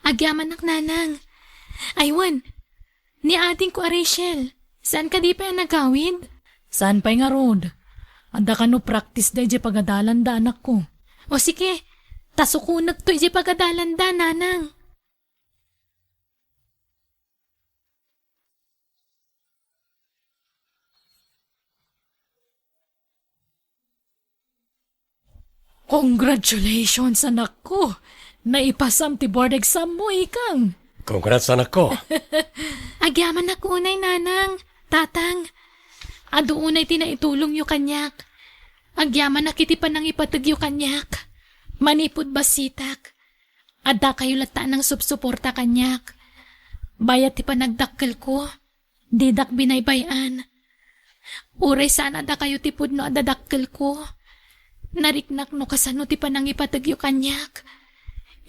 Speaker 6: Agyaman nak nanang. Aywan, ni ating ko Rachel. Saan ka di pa yan nagawid?
Speaker 1: Saan pa'y nga rod? Anda ka no practice da ije pagadalan da anak ko.
Speaker 6: O sige, tasukunag to ije pagadalan da nanang.
Speaker 1: Congratulations anak ko. Naipasam ti board exam mo, Ikang.
Speaker 2: Congrats anak ko.
Speaker 6: Agyaman na kunay nanang, tatang. Ado unay tinaitulong yu kanyak. Agyaman na kiti pa nang ipatag yu kanyak. Manipod basitak. Ada kayo lata ng subsuporta kanyak. Bayat ti pa nagdakkel ko. Didak binaybayan. Uray sana da kayo tipod no adadakkel ko. Nariknak no kasano ti pa nang ipatag yu kanyak.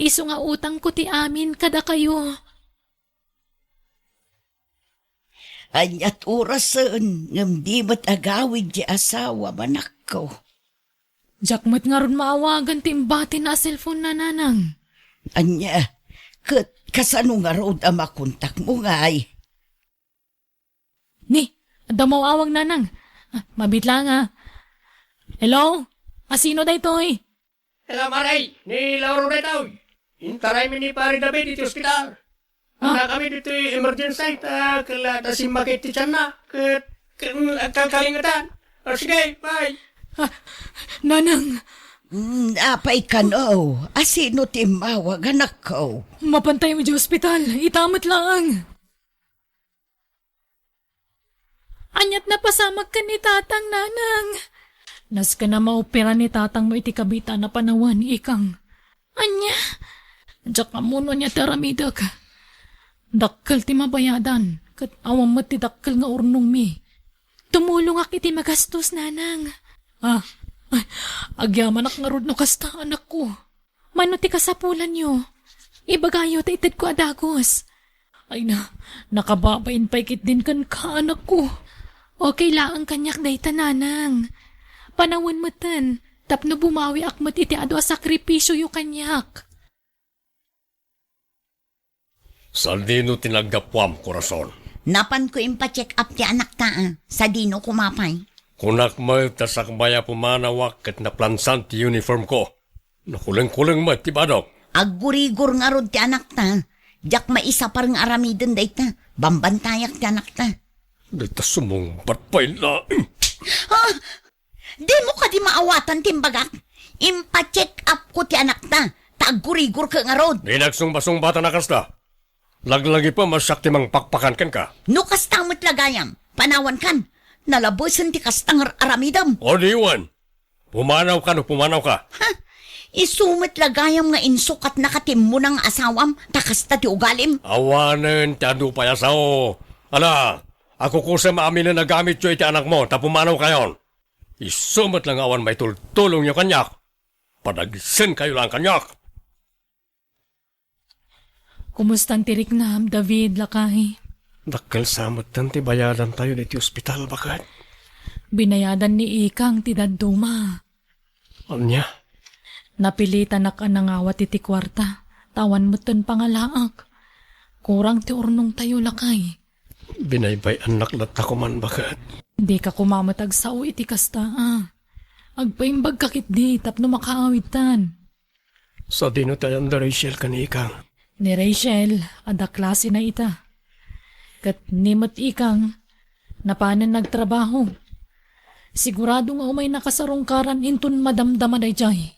Speaker 6: Iso nga utang ko ti amin kada kayo.
Speaker 3: Anyat orasan, ngam di ba't agawid di asawa manak ko.
Speaker 1: Jakmat nga ron maawagan ti imbati na cellphone na nanang.
Speaker 3: Anya, kasano nga road ang makontak mo nga ay.
Speaker 1: Ni, ada mawawag nanang. Mabitla nga. Hello? Asino da ito'y?
Speaker 5: Hello, Maray! Ni Lauro na ito. Intaray mi ni Pari David iti ospital. Na kami dito emergency kala tasim makit ti tiyan na kalingatan. Sige, bye.
Speaker 1: Nanang,
Speaker 3: Apay ka no, asino timawag anak ko.
Speaker 1: mapantay mo di ospital. Itamat lang.
Speaker 6: Anyat na pasamag ka ni tatang, nanang.
Speaker 1: Nas ka na maopera ni tatang mo iti kabita na panawan, ikang.
Speaker 6: Anya?
Speaker 1: Diyak ka muna niya teramidak. Dakkel ti mabayadan. Kat awam mo ti dakkel nga urnong mi.
Speaker 6: Tumulong ak iti magastos, nanang.
Speaker 1: Ay, agyaman ak nga rod no kasta anak ko.
Speaker 6: Mano ti kasapulan nyo? Ibagayo ta itid ko adagos.
Speaker 1: Ay nakababain pa ikit din kan ka anak ko.
Speaker 6: Okay laang kanyak dayta, nanang. Panawon mo tan, tapno bumawi akmat iti ado a sakripisyo yu kanyak.
Speaker 2: Saldino tinaggapuam, korason.
Speaker 4: Napan ko impa-check up ti anak ta, sa dino kumapay.
Speaker 2: Kunak mo tasakbaya pumanawak kat naplansan ti uniform ko. Nakuling-kuling mo ti badok.
Speaker 4: Aggurigur nga rod ti anak ta. Diyak maisa parang aramiden dayta. Bambantayak ti anak ta.
Speaker 2: Dito sumungbat pa ila.
Speaker 4: Di mo ka di maawatan timbagak. Impa-check up ko ti anak ta. Taggurigur ka nga rod.
Speaker 2: Di nagsumba-sumbata na kasta. Laglagi pa masyak mang pakpakan kan ka.
Speaker 4: No kastamot lagayam. Panawan kan. Nalabosan ti kastang aramidam.
Speaker 2: O diwan. Pumanaw ka no pumanaw ka.
Speaker 4: Isumit lagayam nga insukat na katim mo ng asawam. Takasta ti ugalim.
Speaker 2: Awanen ti adu payasaw. Ala, ako kusa maamin na nagamit yung iti anak mo, ta pumanaw kayon. Isumot lang awan may tultulong yung kanyak. Padagsin kayo lang kanyak.
Speaker 1: Kumustan tirik na, David, lakay.
Speaker 5: Dakkel samot tanti bayadan tayo diti ospital bakat.
Speaker 1: Binayadan ni Ikang ti daduma.
Speaker 5: Anya?
Speaker 1: Napilitan na ka nangawat iti kwarta. Tawan mo ton pangalaak. Kurang ti urnong tayo lakay.
Speaker 5: Binaybay anak lata ko man bakat.
Speaker 1: Di ka kumamatag sa iti kasta Agpaimbag kakit di tapno makaawitan.
Speaker 5: Sa dino tayo ang Rachel kanikang.
Speaker 1: Ni Rachel, ada klase na ita. Kat nimot Ikang, napanan nagtrabaho. Sigurado nga umay nakasarungkaran intun madamdama day jay.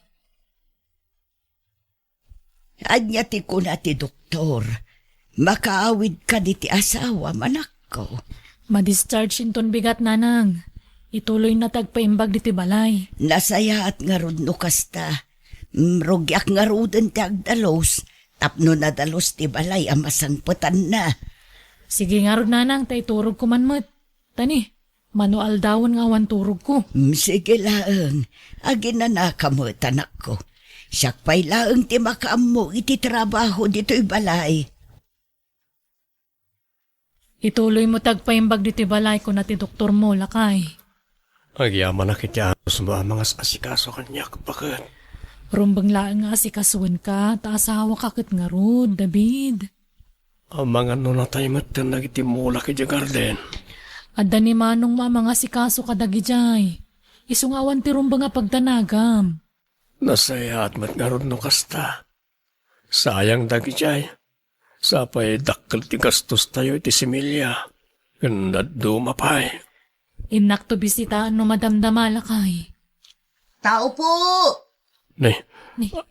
Speaker 3: Anya ti ko na ti doktor. Makaawid ka di ti asawa, manak ko.
Speaker 1: Ma-discharge intun bigat nanang. Ituloy na tagpaimbag diti balay.
Speaker 3: Nasaya at nga rod no kasta. Rugyak nga roden ti agdalos. Tapno na dalos ti balay amasangputan na.
Speaker 1: Sige nga rod nanang, tay turog ko manmat. Tani, manual dawon nga awan turog ko.
Speaker 3: Sige laeng, agin na nakamot anak ko. Siyak pa'y laeng ti makaamo iti trabaho dito'y balay.
Speaker 1: Ituloy mo tagpaimbag diti balay ko na ti doktor mo, lakay.
Speaker 5: Agyaman na kitya sa mga asikaso kanyak bakat.
Speaker 1: Rumbang laang nga asikasuan ka, taasawa ka kat nga rod, David.
Speaker 5: Ang mga nunataymat na nagitimula kaya garden.
Speaker 1: Adda ni manong mga sikaso kadagijay. Isungawan ti rumbang nga pagdanagam.
Speaker 5: Nasaya at matngarod no kasta. Sayang dagijay. Sapay dakkel ti gastos tayo iti similya. Ganda dumapay.
Speaker 1: Inak to bisitaan no madamdama, lakay.
Speaker 4: Tao po!
Speaker 5: Ni,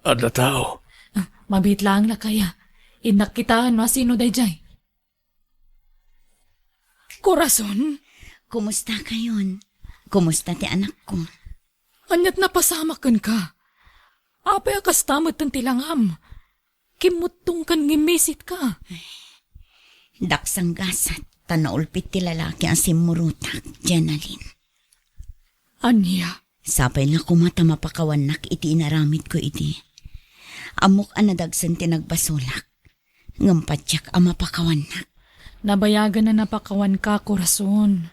Speaker 5: ada tao.
Speaker 1: Mabit lang lakaya. Inak kitaan no sino dayjay. Korason,
Speaker 4: Kumusta kayon? Kumusta ti anak ko?
Speaker 1: anyat napasamakan ka. Apay akastamot ng tilangam. Kimutong kan ngimisit ka.
Speaker 4: Daksang gasat, tanaulpit ti lalaki ang simurutak, Janalyn.
Speaker 1: Anya,
Speaker 4: Sapay na kumata mapakawanak iti inaramit ko iti. Amok anadagsan ti nagbasulak. Ngampatsyak ang mapakawanak.
Speaker 1: nabayagan na napakawan ka, korason.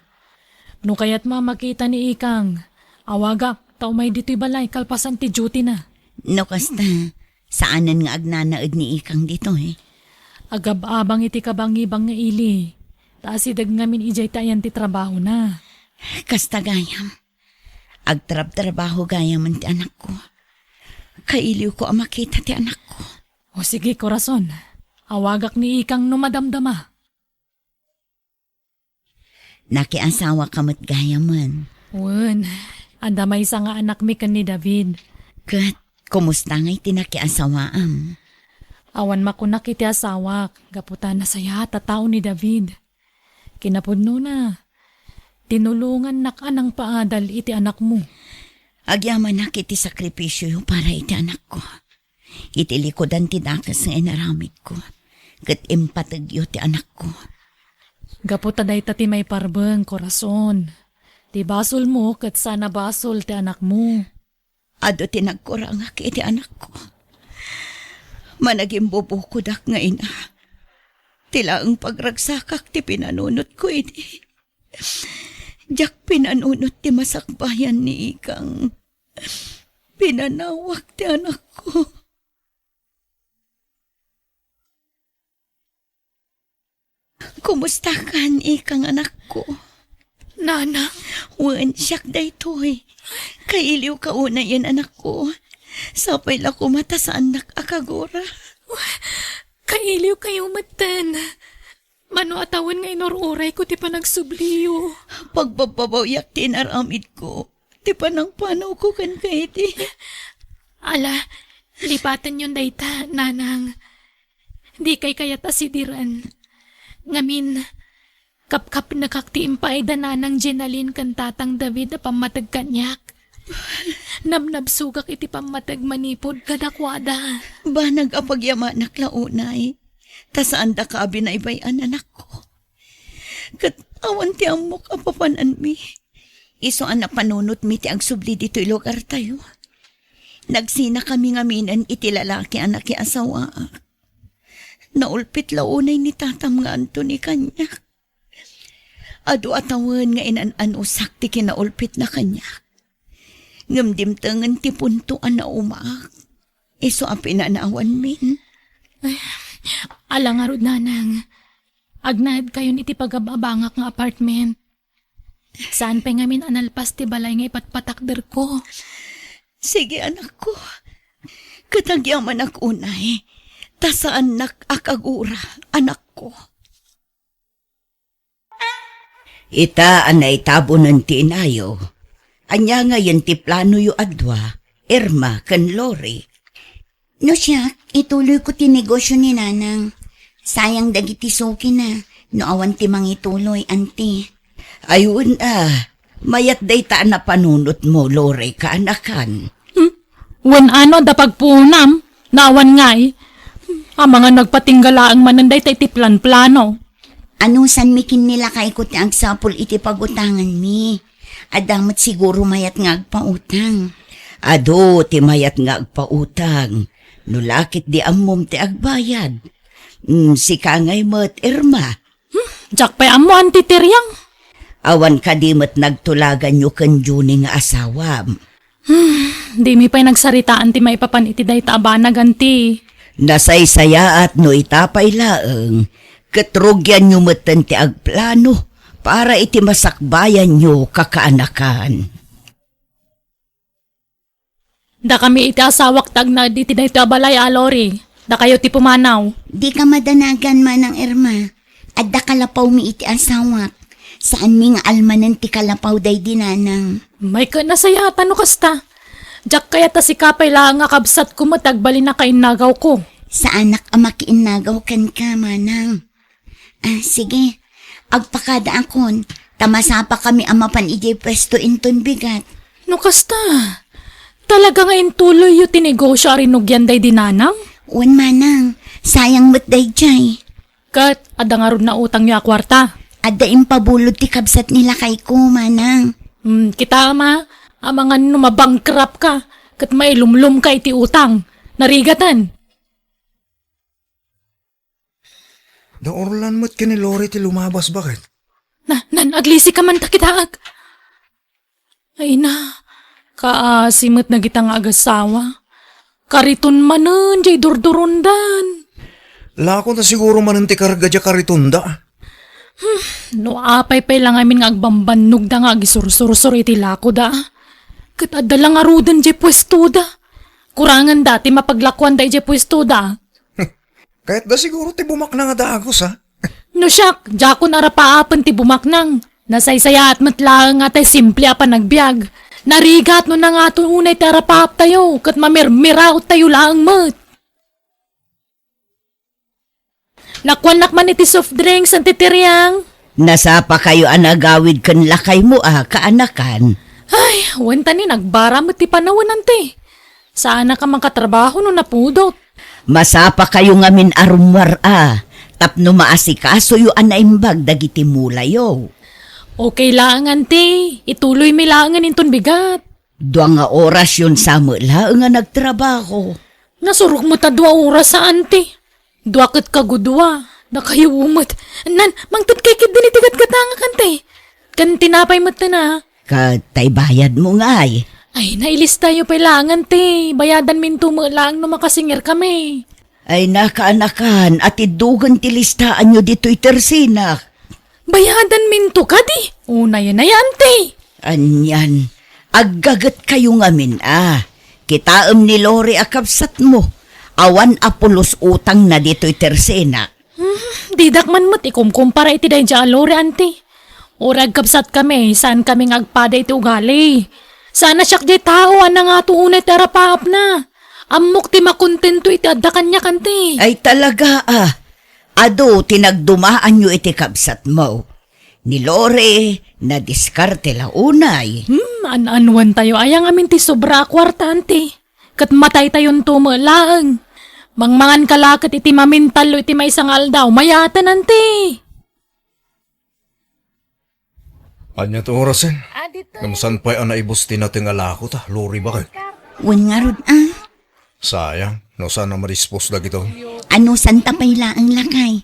Speaker 1: No kaya't makita ni Ikang, awagak, tao may dito'y balay, kalpasan ti duty na.
Speaker 4: No kasta, saanan nga agnanaad ni Ikang dito
Speaker 1: Agab-abang iti kabangibang nga ili. Taasidag ngamin ijay tayan ti trabaho na.
Speaker 4: Kasta gayam. Agtrab-trabaho gayam ti anak ko. Kailiw ko ang makita ti anak ko.
Speaker 1: O sige, korason. Awagak ni Ikang no madamdama.
Speaker 4: Nakiasawa kamot gayaman.
Speaker 1: Wen, Anda may isa nga anak mi kan ni David.
Speaker 4: Kat, kumusta nga'y tinakiasawaam?
Speaker 1: Awan makunak iti asawak, gaputan na saya tatao ni David. Kinapudno na. Tinulungan nak anang paadal iti anak mo.
Speaker 4: Agyaman na kiti sakripisyo para iti anak ko. Iti likodan ti dakas nga inaramid ko. Kat impatagyo ti anak ko.
Speaker 1: Gaputa day ti may parbeng korason. Ti basol mo kat sana basol ti anak mo.
Speaker 4: Ado tinagkurangak iti anak ko. Managing bubukudak nga ina. Tila ang pagragsakak ti pinanunot ko iti. Diyak pinanunot ti masakbayan ni ikang. Pinanawak ti anak ko. Kumusta kan ikang anak ko?
Speaker 6: Nanang,
Speaker 4: Wan siyak daytoy. Kailiw ka una yan anak ko. Sapay la kumata sa anak akagora.
Speaker 6: kailiw kayo matan. Mano atawan nga inururay ko ti panagsubliyo.
Speaker 4: Pagbababayak tinaramid ko. Ti panang panaw ko kan kaiti.
Speaker 6: Ala, lipatan yun dayta, nanang. Di kay kayata sidiran. Ngamin, kapkap nakaktiimpay da nanang Jenalyn kan tatang David na pamatag kanyak. Namnabsugak iti pamatag manipod kadakwada.
Speaker 4: Ba nag-apagyamanak launay. Tasaan da ka binaybayan anak ko. Kat awan ti amok apapanan mi. Iso ang napanunot mi ti agsubli dito'y lugar tayo. Nagsina kami ngaminan iti lalaki anak ki asawa. Naulpit launay ni tatam nga Anthony kanya. Adu atawan nga inan-anusak ti kinaulpit na kanya. Ngamdimtangan ti puntuan na umaak. Iso ang pinanawan min.
Speaker 6: Ala nga rod, nanang. Agnaid kayon iti pagababangak nga apartment. Saan pa ngamin analpas ti balay nga ipatpatakder ko.
Speaker 4: Sige anak ko. Katagyaman ak unay. Tasaan nak akagura anak ko.
Speaker 3: Ita anay tabo ng tinayo. Anya ngayon ti plano yu adwa, Irma kan Lori.
Speaker 4: No siya, ituloy ko ti negosyo ni nanang. Sayang dagiti suki na. No awan ti mangituloy, anti.
Speaker 3: Ayun mayat day ta na panunot mo, Lori, kaanakan.
Speaker 1: Wen ano da pagpunam, nawan ngay. Ang mga nagpatinggalaang mananday tayo ti plan-plano.
Speaker 4: Ano san mikin nila kay ko ti agsapol iti pagutangan mi. Adamat siguro mayat nga agpautang.
Speaker 3: Ado, ti mayat nga agpautang. Nulakit di amom ti agbayad. Si kangay mo't Irma.
Speaker 1: Jack pa amo antitiryang.
Speaker 3: Awan ka di mo't nagtulagan nyo kan Juni nga asawa.
Speaker 1: Di mi pa'y nagsaritaan ti maipapan iti day taabana ganti.
Speaker 3: Nasaysaya at no itapay laeng. Katrugyan nyo mo't ti agplano para iti masakbayan nyo kakaanakan.
Speaker 1: Da kami iti asawak tag na di ti day tabalay Lori. Da kayo ti pumanaw.
Speaker 4: Di ka madanagan manang Irma. Adda kalapaw mi iti asawak. Saan mi nga almanan ti kalapaw day dinanang.
Speaker 1: May ka nasayatan no kasta. Jack kaya ta si kapay lang nga kabsat ko matagbali na kainagaw ko.
Speaker 4: Sa anak ang makiinagaw kan ka manang. Sige. Agpakada akon. Tamasapa kami amapan iti pwesto inton bigat.
Speaker 1: No kasta. Talaga ngayon tuloy yu tinegosyo arinugyan day dinanang?
Speaker 4: Wan manang. Sayang mo't day jay.
Speaker 1: Kat, ada nga ron na utang yu akwarta.
Speaker 4: Adda impabulod ti kabsat nila kay ko manang.
Speaker 1: Kita ama, mga numabangkrap ka. Kat may lumlum ka iti utang. Narigatan.
Speaker 7: Daorlan mo't ka ni Lori ti lumabas bakit?
Speaker 1: Aglisi ka man takitaag. Ay na, kaasimot na kitang agasawa. Kariton manen, jay durdurundan.
Speaker 7: Lako na siguro mananti karga dya karitunda.
Speaker 1: No apay pay lang amin nga agbambannog da nga agisursur-sur iti lako da. Kat adala nga rudan jay pwesto da. Kurangan dati mapaglakwan da jay pwesto da.
Speaker 7: Kahit da siguro ti bumak na nga dagos ha.
Speaker 1: No siyak, dya ko narapaapan ti bumaknang. Nasaysaya at matlaang nga tay simple apan nagbiag. Narigat no na nga to unay tarapap tayo, kat mamirmiraw tayo lang mat. Nakwanak man iti soft drinks ang titiriyang.
Speaker 3: Nasapa kayo anagawid kan lakay mo kaanakan.
Speaker 1: Ay, wanta ni nagbara mo ti panawan ante. Sana ka makatrabaho no napudot.
Speaker 3: Masapa kayo ngamin arumwar tapno maasikaso yu anaimbag dagiti mulayo.
Speaker 1: Okay lang ante, ituloy mi langan inton bigat.
Speaker 3: Dua nga oras yun sa mula nga nagtrabaho.
Speaker 1: Nasurok mo ta 2 oras sa ante. Duakit kagudwa, na kayo umot. Nan, mangtod kay kid dinitigat katanga kante. Kan tinapay mo na.
Speaker 3: Katay bayad mo nga
Speaker 1: Ay, nailis tayo kailangan te. Bayadan minto mo lang no makasingir kami.
Speaker 3: Ay nakaanakan at idugan tilistaan nyo dito'y tersinak.
Speaker 1: Bayadan minto ka di. Una yan na yan te.
Speaker 3: Anyan, aggagat kayo ngamin Kitaam ni Lori akapsat mo. Awan apulos utang na dito'y tersena.
Speaker 1: Didak man mo't ikumkumpara iti dahi dya alore ante. Orag kapsat kami, saan kami ngagpada iti ugali. Sana siyak di tao, nga tuunay tarapaap na. Amok ti makontento iti adda kanya kante.
Speaker 3: Ay talaga Ado, tinagdumaan nyo iti kapsat mo. Ni Lore, na diskarte la unay.
Speaker 1: An-anwan tayo, ayang amin ti sobra kwarta ante. Kat matay tayon tumalaang. Mangmangan kalakat iti mamintalo iti may sangal daw, mayatan ante.
Speaker 7: Anya to orasin? Kamsan pa'y anaibos tinating alako ta, Lori ba kayo?
Speaker 4: Wan nga rod
Speaker 7: Sayang, no sana marispos na gito.
Speaker 4: Ano santa pay laang lakay.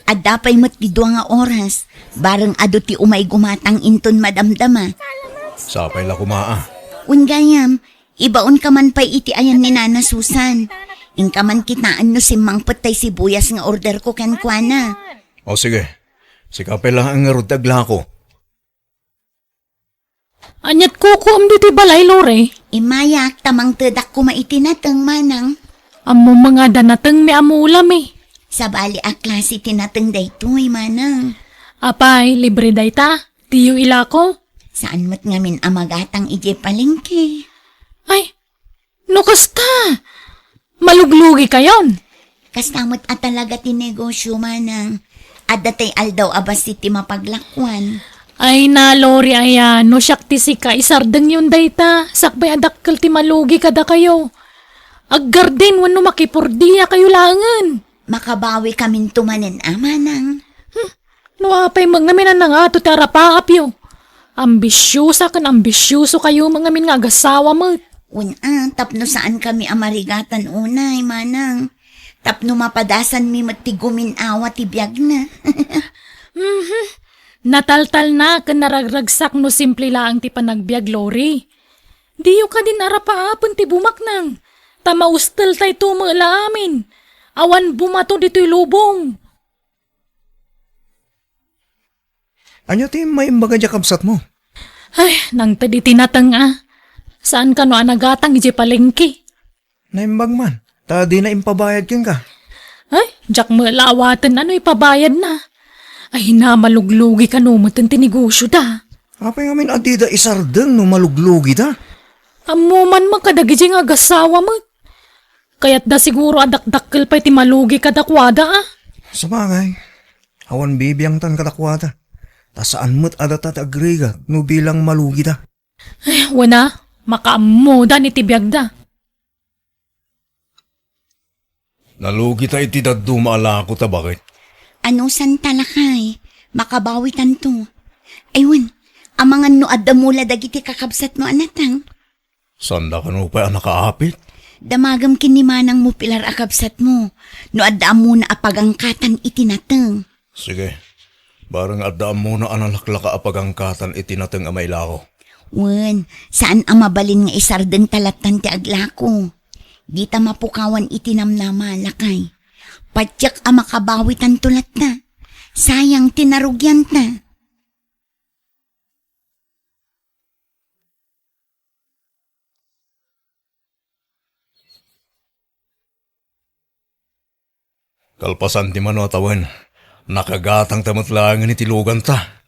Speaker 4: Adda pay mat di 2 nga oras. Bareng ado ti umay gumatang inton madamdama.
Speaker 7: Sapay la kumaa.
Speaker 4: Ungayam, ibaon ka man pay iti ayan ni Nana Susan. Ingka man kitaan no si Mang Patay sibuyas nga order ko ken kuana.
Speaker 7: O sige, sikapay lang ang ngarudagla ko.
Speaker 1: Anyat kuko am diti balay lore.
Speaker 4: Imayak tamang tedak ko maitinateng manang.
Speaker 1: Amo mga danateng mi amulam eh.
Speaker 4: Sa bali a klase tinateng daytoy manang.
Speaker 1: Apay, libre day ta. Tiyo ilako.
Speaker 4: Saan mat ngamin amagatang ije palengke.
Speaker 1: Ay, nukas ka. Maluglugi kayon.
Speaker 4: Kastamot at talaga tinegosyo manang. Adda tay aldaw abas iti mapaglakwan.
Speaker 1: Ay na, Lori, ayan. No siyak ti sika, isardeng yun dayta. Sakbay adakkel ti malugi kada kayo. Aggarden, wano makipurdiya kayo langan.
Speaker 4: Makabawi kamin tumanen amanang.
Speaker 1: No apay mga minan na nga to tarapaap yo. Ambisyosa kan ambisyoso kayo mga min nga agasawa mo.
Speaker 4: Tapno saan kami amarigatan unay manang. Tapno mapadasan mi matigumin awa ti biyag na.
Speaker 1: Nataltal na kan naragragsak no simple lang ti panagbiag, Lori. Diyo ka din arapaapon ti bumaknang. Tamaustel tay tumala amin. Awan bumato dito'y lubong.
Speaker 7: Anya ti may imbaga dya kapsat mo?
Speaker 1: Ay, nang tadi tinatang Saan ka no anagatang ije palengke?
Speaker 7: Naimbag man, ta di na impabayad kin ka.
Speaker 1: Ay, jak malawatan ano ipabayad na. Ay na maluglugi ka no matan tinegosyo da.
Speaker 7: Apay ngamin adida isardeng no maluglugi ta.
Speaker 1: Amo man makadagi nga agasawa mo. Kaya't da siguro adakdakkel pa iti malugi kadakwada
Speaker 7: Sabagay, awan bibiyang tan katakwata. Ta saan mo't adatat agriga no bilang malugi ta.
Speaker 1: Ay, wana, makaamuda ni tibiyag da.
Speaker 7: Nalugi ta iti daddo maalako ta bakit?
Speaker 4: Ano san talakay? Makabawi tanto. Aywan, amangan no adda mula dagiti kakabsat mo anatang.
Speaker 7: Sanda ka no pa nakaapit?
Speaker 4: Damagam kinimanang mo pilar akabsat mo. No adda mo na apagangkatan itinateng.
Speaker 7: Sige, barang adaan mo na analaklaka apagangkatan itinateng amay lako.
Speaker 4: Wen, saan ang mabalin nga isardeng talatan ti aglako? Di ta mapukawan itinamnama lakay. Patyak ang makabawi tantulat na. Sayang tinarugyan ta.
Speaker 7: Kalpasan ti manotawan, nakagatang tamatlangan iti lugan ta.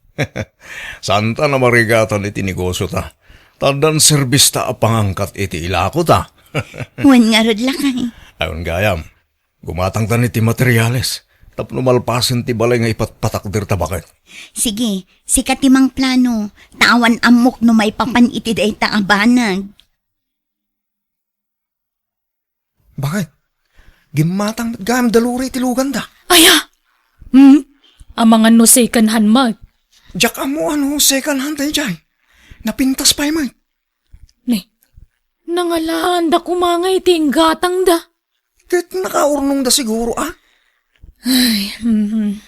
Speaker 7: Santa na marigatan iti negosyo ta. Tadan serbis ta pangangkat iti ilako ta.
Speaker 4: Wan nga rod lakay.
Speaker 7: Ayon gayam, gumatang ta ni ti materyales. Tapno malpasin ti balay nga ipatpatakder ta bakit.
Speaker 4: Sige, sikat timang plano. Tawan amok no may papan iti day taabanag.
Speaker 7: Bakit? Gimatang gayam daluri ti lugan ta.
Speaker 1: Aya! Ang mga no second hand mag.
Speaker 7: Diyak amo second hand tayo dyan. Napintas pa yung
Speaker 1: Ne, nangalaan da kumangay ting gatang da.
Speaker 7: Kahit nakaurnong da siguro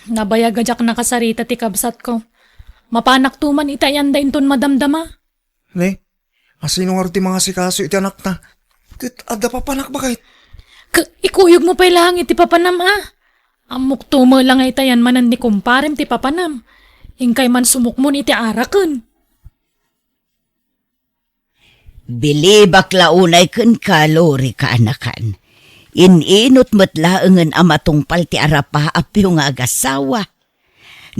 Speaker 1: Nabayag ajak nakasarita ti kabsat ko. Mapanak tuman itayan da inton madamdama.
Speaker 7: Ne, asino nga ti mga sikaso iti anak na. Kahit ada pa panak bakit?
Speaker 1: Ikuyog mo pa ilang iti papanam Amok tumo lang itayan manan ni kumparem ti papanam. Ingkay man sumukmon iti arakon.
Speaker 3: Bili bakla unay kun kalori ka anakan. Ininot matlaengen amatungpal ti arapa apyo nga agasawa.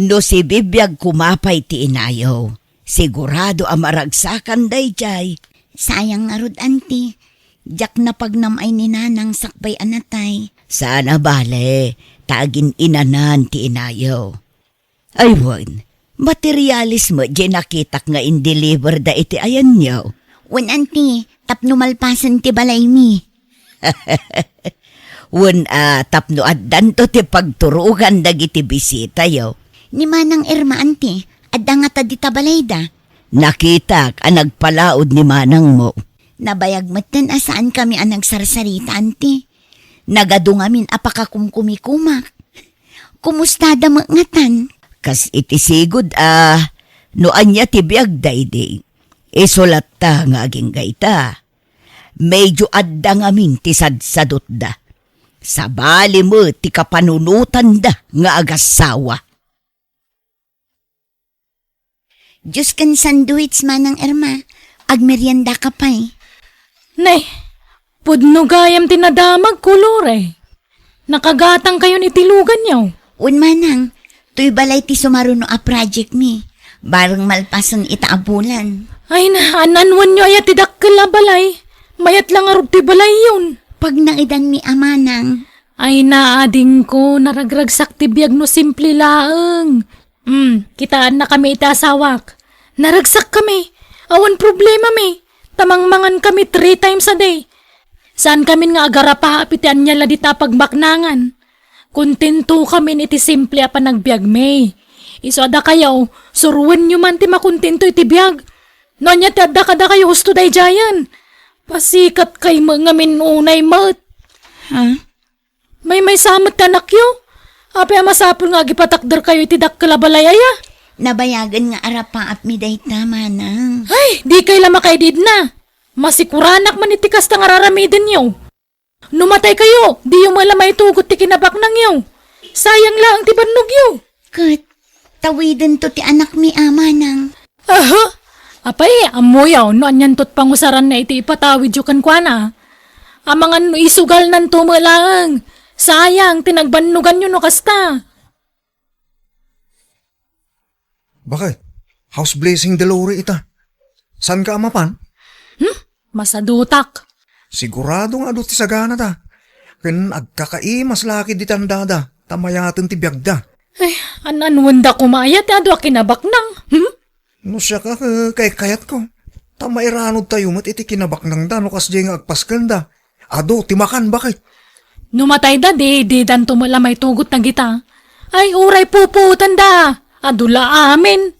Speaker 3: No si bibiyag kumapay ti inayaw. Sigurado amaragsakan dayjay.
Speaker 4: Sayang nga rod, auntie. Diyak na pagnamay ni nanang sakbay anatay.
Speaker 3: Sana bale, tagin inanan ti inayaw. Ay wan, materialis mo di nakitak nga in-deliver da iti ayan niyaw.
Speaker 4: Wan, auntie, tapno malpasan ti balay mi.
Speaker 3: Wan tapno addan to ti pagturugan dagiti bisita yaw.
Speaker 4: Ni manang Irma, auntie, adda nga ta di tabalay da.
Speaker 3: Nakitak ang nagpalaod ni manang mo.
Speaker 4: Nabayag matan asaan kami ang nagsarsarita, auntie. Nagadungamin apakakumkumikumak. Kumusta da ngatan?
Speaker 3: Kas iti sigod noan niya ti biag daydi. Isulat ta nga aging gayta. Medyo adda ngamin ti sadsadot da. Sa bali mo ti kapanunutan da nga agasawa.
Speaker 4: Diyos kan sandwich manang Irma. Agmeryenda ka pa'y.
Speaker 1: Ne, pudno gayam tinadamag kulore. Nakagatang kayo ni tilugan yaw.
Speaker 4: Un manang, tuy balay ti sumaruno a project mi. Barang malpasan itaabulan.
Speaker 1: Ay na, ananwan nyo ayat ti dakkel balay. Mayat lang arog ti balay yun.
Speaker 4: Pag naidan mi amanang.
Speaker 1: Ay na, ading ko, naragragsak ti biyag no simple laeng. Kitaan na kami itasawak. Naragsak kami. Awan problema mi. Tamangmangan kami 3 times a day. Saan kami nga agarapa apitian niya ladita pagbaknangan. Kontento kami iti simple pa nagbiag may. Iso ada kayo, suruan nyo man ti makontento iti biag. Nonya ti adda kada kayo husto day jayan. Pasikat kay mga minunay mat.
Speaker 4: Ha?
Speaker 1: May samot tanak yo. Ape masapul nga gipatakder kayo iti dakkalabalayaya.
Speaker 4: Nabayagan nga arapa at miday tama na.
Speaker 1: Ay, di kay lama kay did na. Masikuranak man itikas ta nga raramidin yo. Numatay kayo, di yung malamay tugot ti kinabak nang yo. Sayang lang ti bannog yo.
Speaker 4: Kat, tawiden to ti anak mi amanang.
Speaker 1: Aha, apay, amoyaw, no anyan tot pangusaran na iti ipatawid yo kan kwa na. Amangan isugal nan tumalang. Sayang, tinagbannugan yo no kasta.
Speaker 7: Bakit? House blazing daluri ita. San ka amapan?
Speaker 1: Masadutak.
Speaker 7: Sigurado nga ti sagana ta. Ken agkakai mas laki di tandada. Tamayaten ti biagda.
Speaker 1: Ay, ananwanda kumayat, ado kinabak nang.
Speaker 7: No siya ka kay kayat ko. Tamairanod tayo mat iti kinabak nang da no kas nga agpaskanda. Ado, timakan bakit?
Speaker 1: Numatay da, di dan tumalamay tugot na kita. Ay, uray puputan da. Adula amin.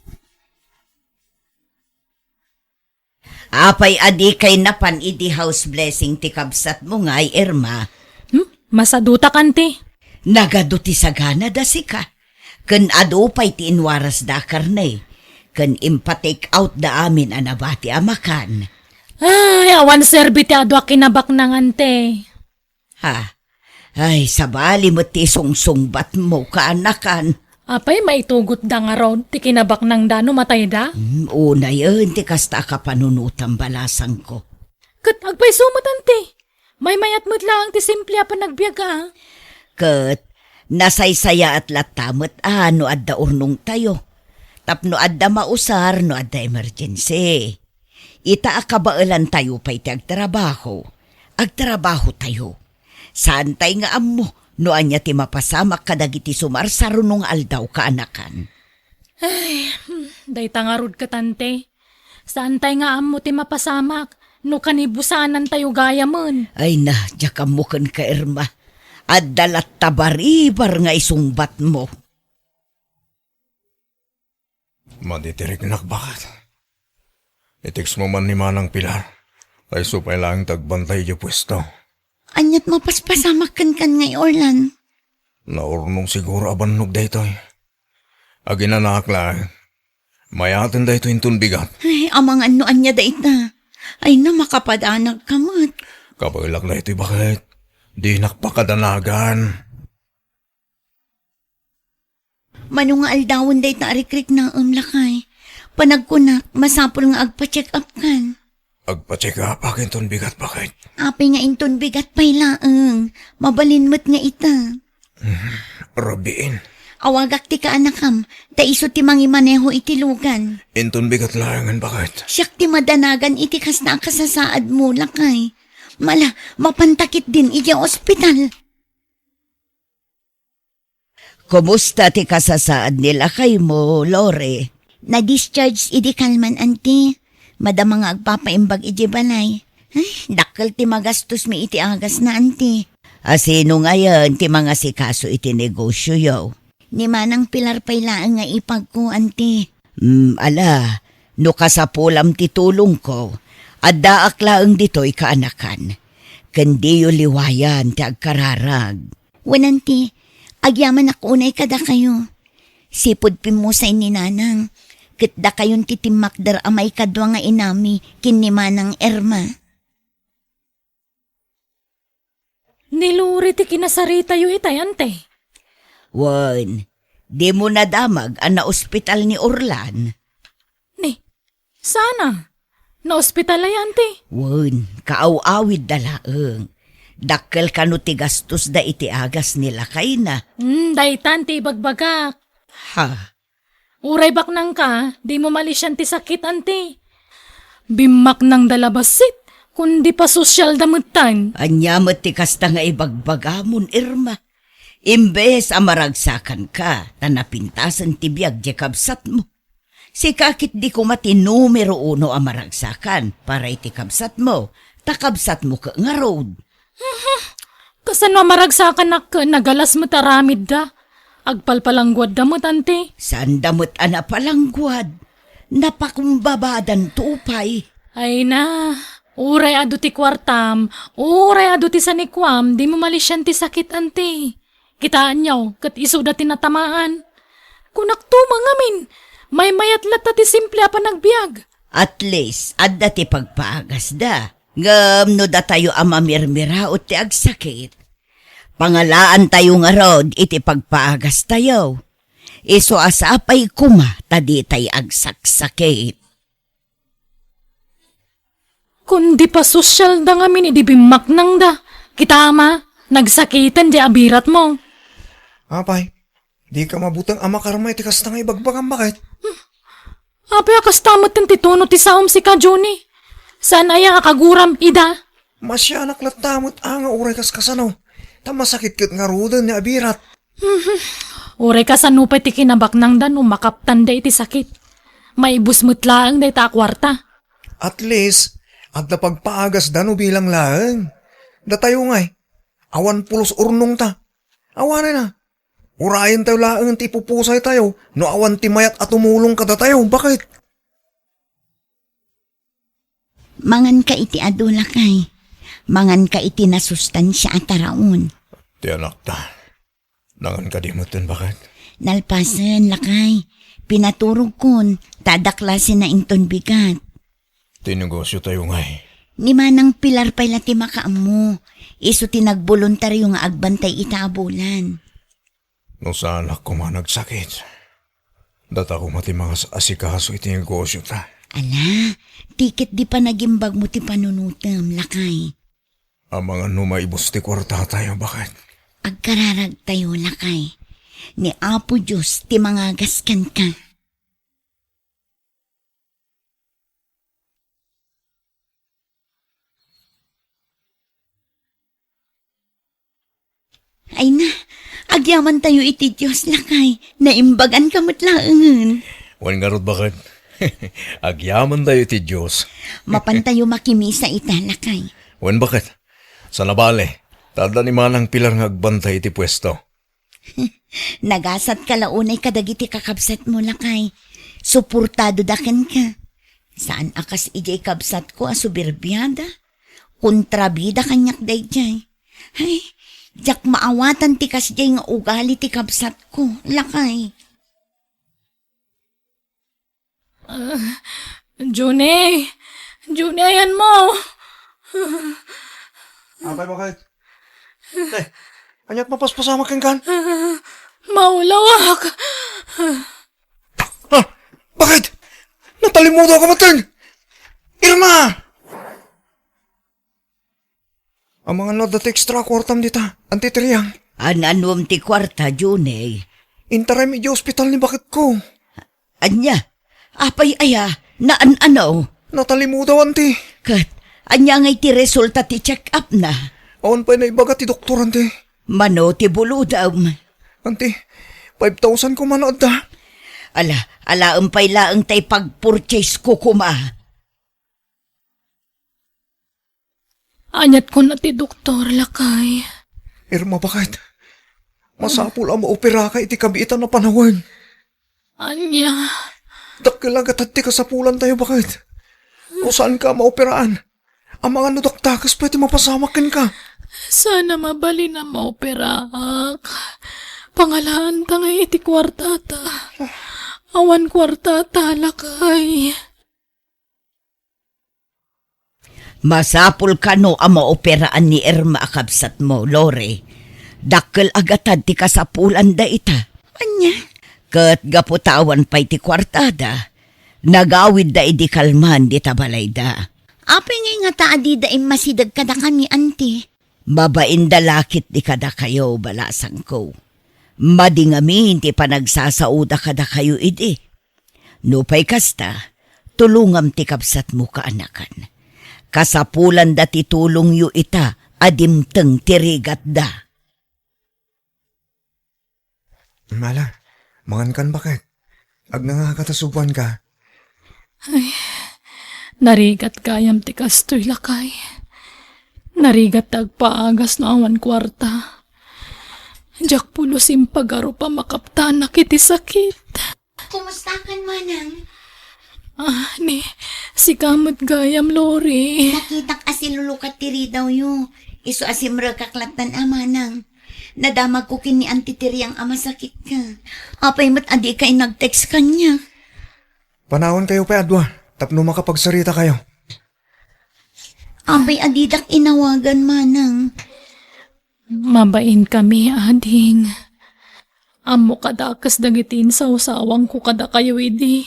Speaker 3: Apay adi kay napan iti house blessing ti kabsat mo nga ay Irma.
Speaker 1: Masadutak ante.
Speaker 3: Nagado ti sagana da sika. Ken ado pay ti inwaras da karne. Ken impa-take out da amin anabati amakan.
Speaker 1: Ay, awan serbi ti ado kinabak nang ante.
Speaker 3: Ha? Ay, sabali mo ti sungsungbat mo kaanakan.
Speaker 1: Apay, maitugot da nga raw, ti kinabak nang dano matay da.
Speaker 3: Una yun, ti kasta ka panunutang balasang ko.
Speaker 1: Kat, agpay sumatante. May mayat mo't lang ti simple pa nagbiyaga.
Speaker 3: Kat, nasaysaya at latamot no adda urnong tayo. Tapno adda mausar no adda emergency. Ita akabaalan tayo pa'y ti agtrabaho. Agtrabaho tayo. Saan tay nga ammo, no anya ti mapasamak kadagiti sumarsaro nung aldaw kaanakan.
Speaker 1: Day tangarod ka tante. Saan tay nga amo ti mapasamak? No kanibusanan tayo gaya man.
Speaker 3: Ay na, diyakam mo kan ka, Irma. At dalat tabaribar nga isungbat mo.
Speaker 7: Maditirik nakbakat. Itiks mo man ni Manang Pilar. Ay supay lang tagbantay di pwesto.
Speaker 4: Anyat mapaspasamak kan ngay Orlan.
Speaker 7: Naurnong siguro abannog daytoy. Aginanak lang. Mayatin dayto intun bigat.
Speaker 4: Ay, amang ano anya dait na. Ay na makapadanag kamot.
Speaker 7: Kapailak daytoy bakit? Di nakpakadanagan.
Speaker 4: Mano nga aldawon dait na arikrik na lakay. Panagkunak, masapol nga agpa-check up kan.
Speaker 7: Agpacheck up intun bigat bakit?
Speaker 4: Apay nga inton bigat pay laeng. Mabalinmot nga ita.
Speaker 7: Rabiin.
Speaker 4: Awagak ti ka anakam, ta iso ti mangimaneho iti lugan.
Speaker 7: Intun bigat layangan bakit?
Speaker 4: Siyak ti madanagan iti kas na kasasaad mo lakay. Mala, mapantakit din iti ospital.
Speaker 3: Kumusta ti kasasaad nila kay mo, Lore?
Speaker 4: Na-discharge iti kalman, anti. Madama nga agpapaimbag iti balay. Ay, dakkel ti magastos mi iti agas na, anti.
Speaker 3: Asino ngayon ti mga sikaso iti negosyo yaw?
Speaker 4: Ni Manang Pilar pay laeng nga ipag ko, anti.
Speaker 3: Ala, no kasapulam ti tulong ko, at daak laeng dito'y kaanakan. Kandiyo liwayan ti agkararag.
Speaker 4: Wananti, agyaman ako unay kada kayo. Sipod pimusay ni Nanang, kitda kayon titimakdar amay kadwa nga inami kin ni Manang Erma.
Speaker 1: Niluri ti kinasarita yu itay ante.
Speaker 3: Wan, di mo nadamag ang na-ospital ni Orlan.
Speaker 1: Ni, sana. Na-ospital ay ante.
Speaker 3: Wan, kaaw-awid dalaeng. Dakkel kanu ti gastos da iti agas nila kay na.
Speaker 1: Daytan ti bagbagak.
Speaker 3: Ha?
Speaker 1: Uray bak nang ka, di mo malisyan ti sakit ante. Bimak nang dalabasit, kundi pa sosyal damutan.
Speaker 3: Anyamot ti kasta nga ibagbagamon, Irma. Imbes amaragsakan ka, tanapintasan ti biyag di kabsat mo. Si kakit di ko mati numero 1 amaragsakan para iti kabsat mo, takabsat mo ka nga road.
Speaker 1: Kasano maragsakan nagalas mo taramid da. Agpalpalangguad damot ante.
Speaker 3: Saan damot ana palangguad? Napakumbabadan tupay.
Speaker 1: Ay na, uray ado ti kwartam, uray ado ti sanikwam, di mo malisyan ti sakit ante. Kitaan niyaw, kat iso da tinatamaan. Kunak tumang amin, may mayat lata ti simple pa nagbiag.
Speaker 3: At least, adda ti pagpaagas da. Ngam no da tayo amamirmira o ti agsakit. Pangalaan tayo nga rod, iti pagpaagas tayo. Iso asapay kuma, tadi tay agsaksakit.
Speaker 1: Kundi pa sosyal da ngamin, idibimak nang da. Kitama, nagsakitan di abirat mo.
Speaker 7: Apay, di ka mabutang ama karmay ti kasta nga ibagbagan bakit?
Speaker 1: Apay akas tamot ng tituno ti saom si ka, Johnny. Saan ay akaguram, ida?
Speaker 7: Masya naklatamot nga uray kas kasano. Tamasakit kit nga rudan ni abirat.
Speaker 1: Uray ka sa nupay ti kinabak nang dan, umakaptan da iti sakit. May busmutlaang da ita kwarta.
Speaker 7: At least, at na pagpaagas dano bilang laeng. Da tayo ngay, awan pulos urnong ta. Awan na. Urayan tayo laeng ti pupusay tayo, no awan ti mayat at tumulong kada tayo. Bakit?
Speaker 4: Mangan ka iti adula kay. Mangan ka iti nasustansya at taraon.
Speaker 7: Ti anak ta, nangan ka di mo tin bakit?
Speaker 4: Nalpasan lakay. Pinaturog kun, tadaklasin na inton bigat.
Speaker 7: Tinegosyo tayo ngay.
Speaker 4: Ni Manang Pilar pay lati makaamo. Iso tinagboluntaryo nga agbantay itaabulan.
Speaker 7: No saan ako man nagsakit. Data ko mati mga asikaso iti negosyo ta.
Speaker 4: Ala, tikit di pa nagimbag mo ti panunutam, lakay.
Speaker 7: Ang mga numaibos ti kwarta tayo, bakit?
Speaker 4: Agkararag tayo, lakay. Ni Apo Diyos ti mga gaskan ka. Ay na, agyaman tayo iti Diyos lakay. Naimbagan kamot laangan.
Speaker 7: Wan nga rod bakit? Agyaman tayo ti Diyos.
Speaker 4: Mapantayo makimisa ita lakay.
Speaker 7: Wan bakit? Sa nabale, tada ni manang pilar nga agbantay iti pwesto.
Speaker 4: Nagasat ka launay kadagiti kakabsat mo lakay. Suportado daken ka. Saan akas ijay kabsat ko asubirbiyada? Kontrabida kanyak dayjay. Ay, jak maawatan ti kasjay nga ugali ti kabsat ko, lakay.
Speaker 1: June, ayan mo.
Speaker 7: Abay bakit? Anyat mapaspasama kang kan?
Speaker 1: Maulawak.
Speaker 7: Ha? Bakit? Natalimudo ka matan! Irma! Ang mga no dati extra kwartam dita, antitriyang.
Speaker 3: Anom ti kwarta, Junay.
Speaker 7: Intaray mi di hospital ni bakit ko.
Speaker 3: Anya, apay aya, naan-ano.
Speaker 7: Natalimudo anti.
Speaker 3: Kat, anya ngay ti resulta ti check-up na.
Speaker 7: Awan pa na ibaga ti doktor anti.
Speaker 3: Mano ti buludam.
Speaker 7: Anti, 5,000 ko manood da.
Speaker 3: Ala umpay laang tay pag-purchase ko kuma.
Speaker 1: Anyat ko na ti doktor, lakay.
Speaker 7: Irma bakit? Masapul ang maopera ka iti kabiitan na panahon.
Speaker 1: Anya,
Speaker 7: Dakilagat ti kasapulan tayo bakit? O saan ka maoperaan? Ang mga nudaktakas pwede mapasamakin ka.
Speaker 1: sana mabali na maoperaak. Pangalaan ta nga iti kwartata. Awan kwartata, lakay.
Speaker 3: Masapul ka no ang maoperaan ni Irma akabsat mo, Lore. Dakkel agatad ti kasapulan da ita.
Speaker 4: Anya?
Speaker 3: Kat gaputawan pa'y ti kwartada. Nagawid da idi kalman di tabalay da.
Speaker 4: Apay ngay nga taadi da masidag kada kami, anti.
Speaker 3: Babain da lakit di kada kayo balasang ko. Madingamin ti panagsasauda kada kayo idi. Nupay kasta, tulungam ti kabsat mo kaanakan. Kasapulan da ti tulong yu ita, adimteng tirigat da.
Speaker 7: Mala, mangan kan bakit? Ag nangakatasubuan ka.
Speaker 1: Narigat kayam ti kastoy, lakay. Narigat tagpaagas no awan kwarta. Jak pulos impagaro pa makaptan na kiti sakit.
Speaker 4: Kumusta kan, manang?
Speaker 1: Ni, si kamot gayam, Lori.
Speaker 4: Nakitak asilulukat tiri daw yu. Isu asimra kaklatan amanang. Nadamag ko kini antitiri ang ama sakit ka. Apay mat adi kay nag-text kanya.
Speaker 7: Panahon kayo pa adwa, tapno makapagsarita kayo.
Speaker 4: Apay adidak inawagan, manang.
Speaker 1: Mabain kami, ading. Amo kadakas dagitin sa usawang ko kada kayo, idi.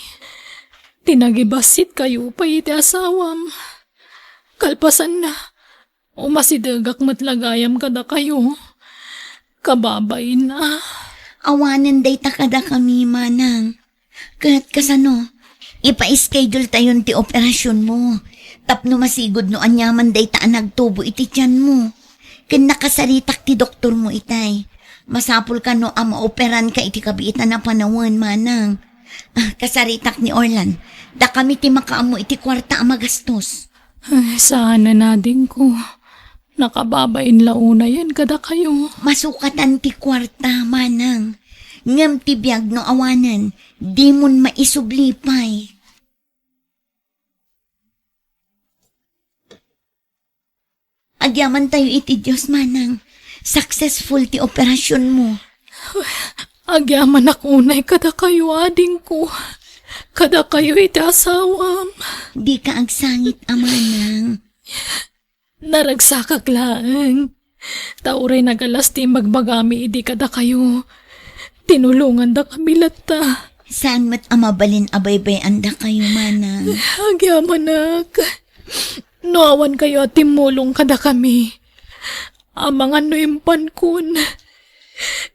Speaker 1: Tinagibasit kayo pa iti asawam. Kalpasan na. Umasidagak matlagayam kada kayo. Kababain na.
Speaker 4: Awanan day takada kami, manang. Kahit kasano, ipa-schedule tayon ti operasyon mo. Tapno masigod no anyaman day taan nagtubo iti tiyan mo. Ken nakasaritak ti doktor mo itay. Masapul ka no ang maoperan ka iti kabiitan na panawan, manang. Kasaritak ni Orlan. Da kami ti makaamo iti kwarta ang magastos.
Speaker 1: Ay, sana na din ko. Nakababain launa yan kada kayo.
Speaker 4: Masukatan ti kwarta, manang. Ngam ti biyag no awanan. Di mon maisublipay. Agyaman tayo iti Diyos, manang. Successful ti operasyon mo.
Speaker 1: Agyaman akunay kada kayo, ading ko. Kada kayo iti asawam.
Speaker 4: Di ka agsangit, amanang.
Speaker 1: Naragsakaglaang. Tauray nagalas ti magbagami idi kada kayo. Tinulungan da kami lata.
Speaker 4: Saan mat amabalin abaybay anda kayo, manang.
Speaker 1: Agyamanak. Noawan kayo at timulong kada kami. Amang ano impan kun.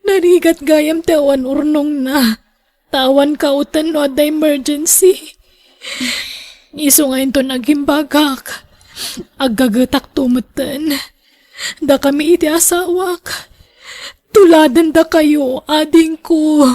Speaker 1: Narigat gayam tawan urnong na. Tawan kautan no ada emergency. Iso ngayon to nagimbagak. Agagatak tumutan. Da kami iti asawak. Tuladan da kayo, ading ko.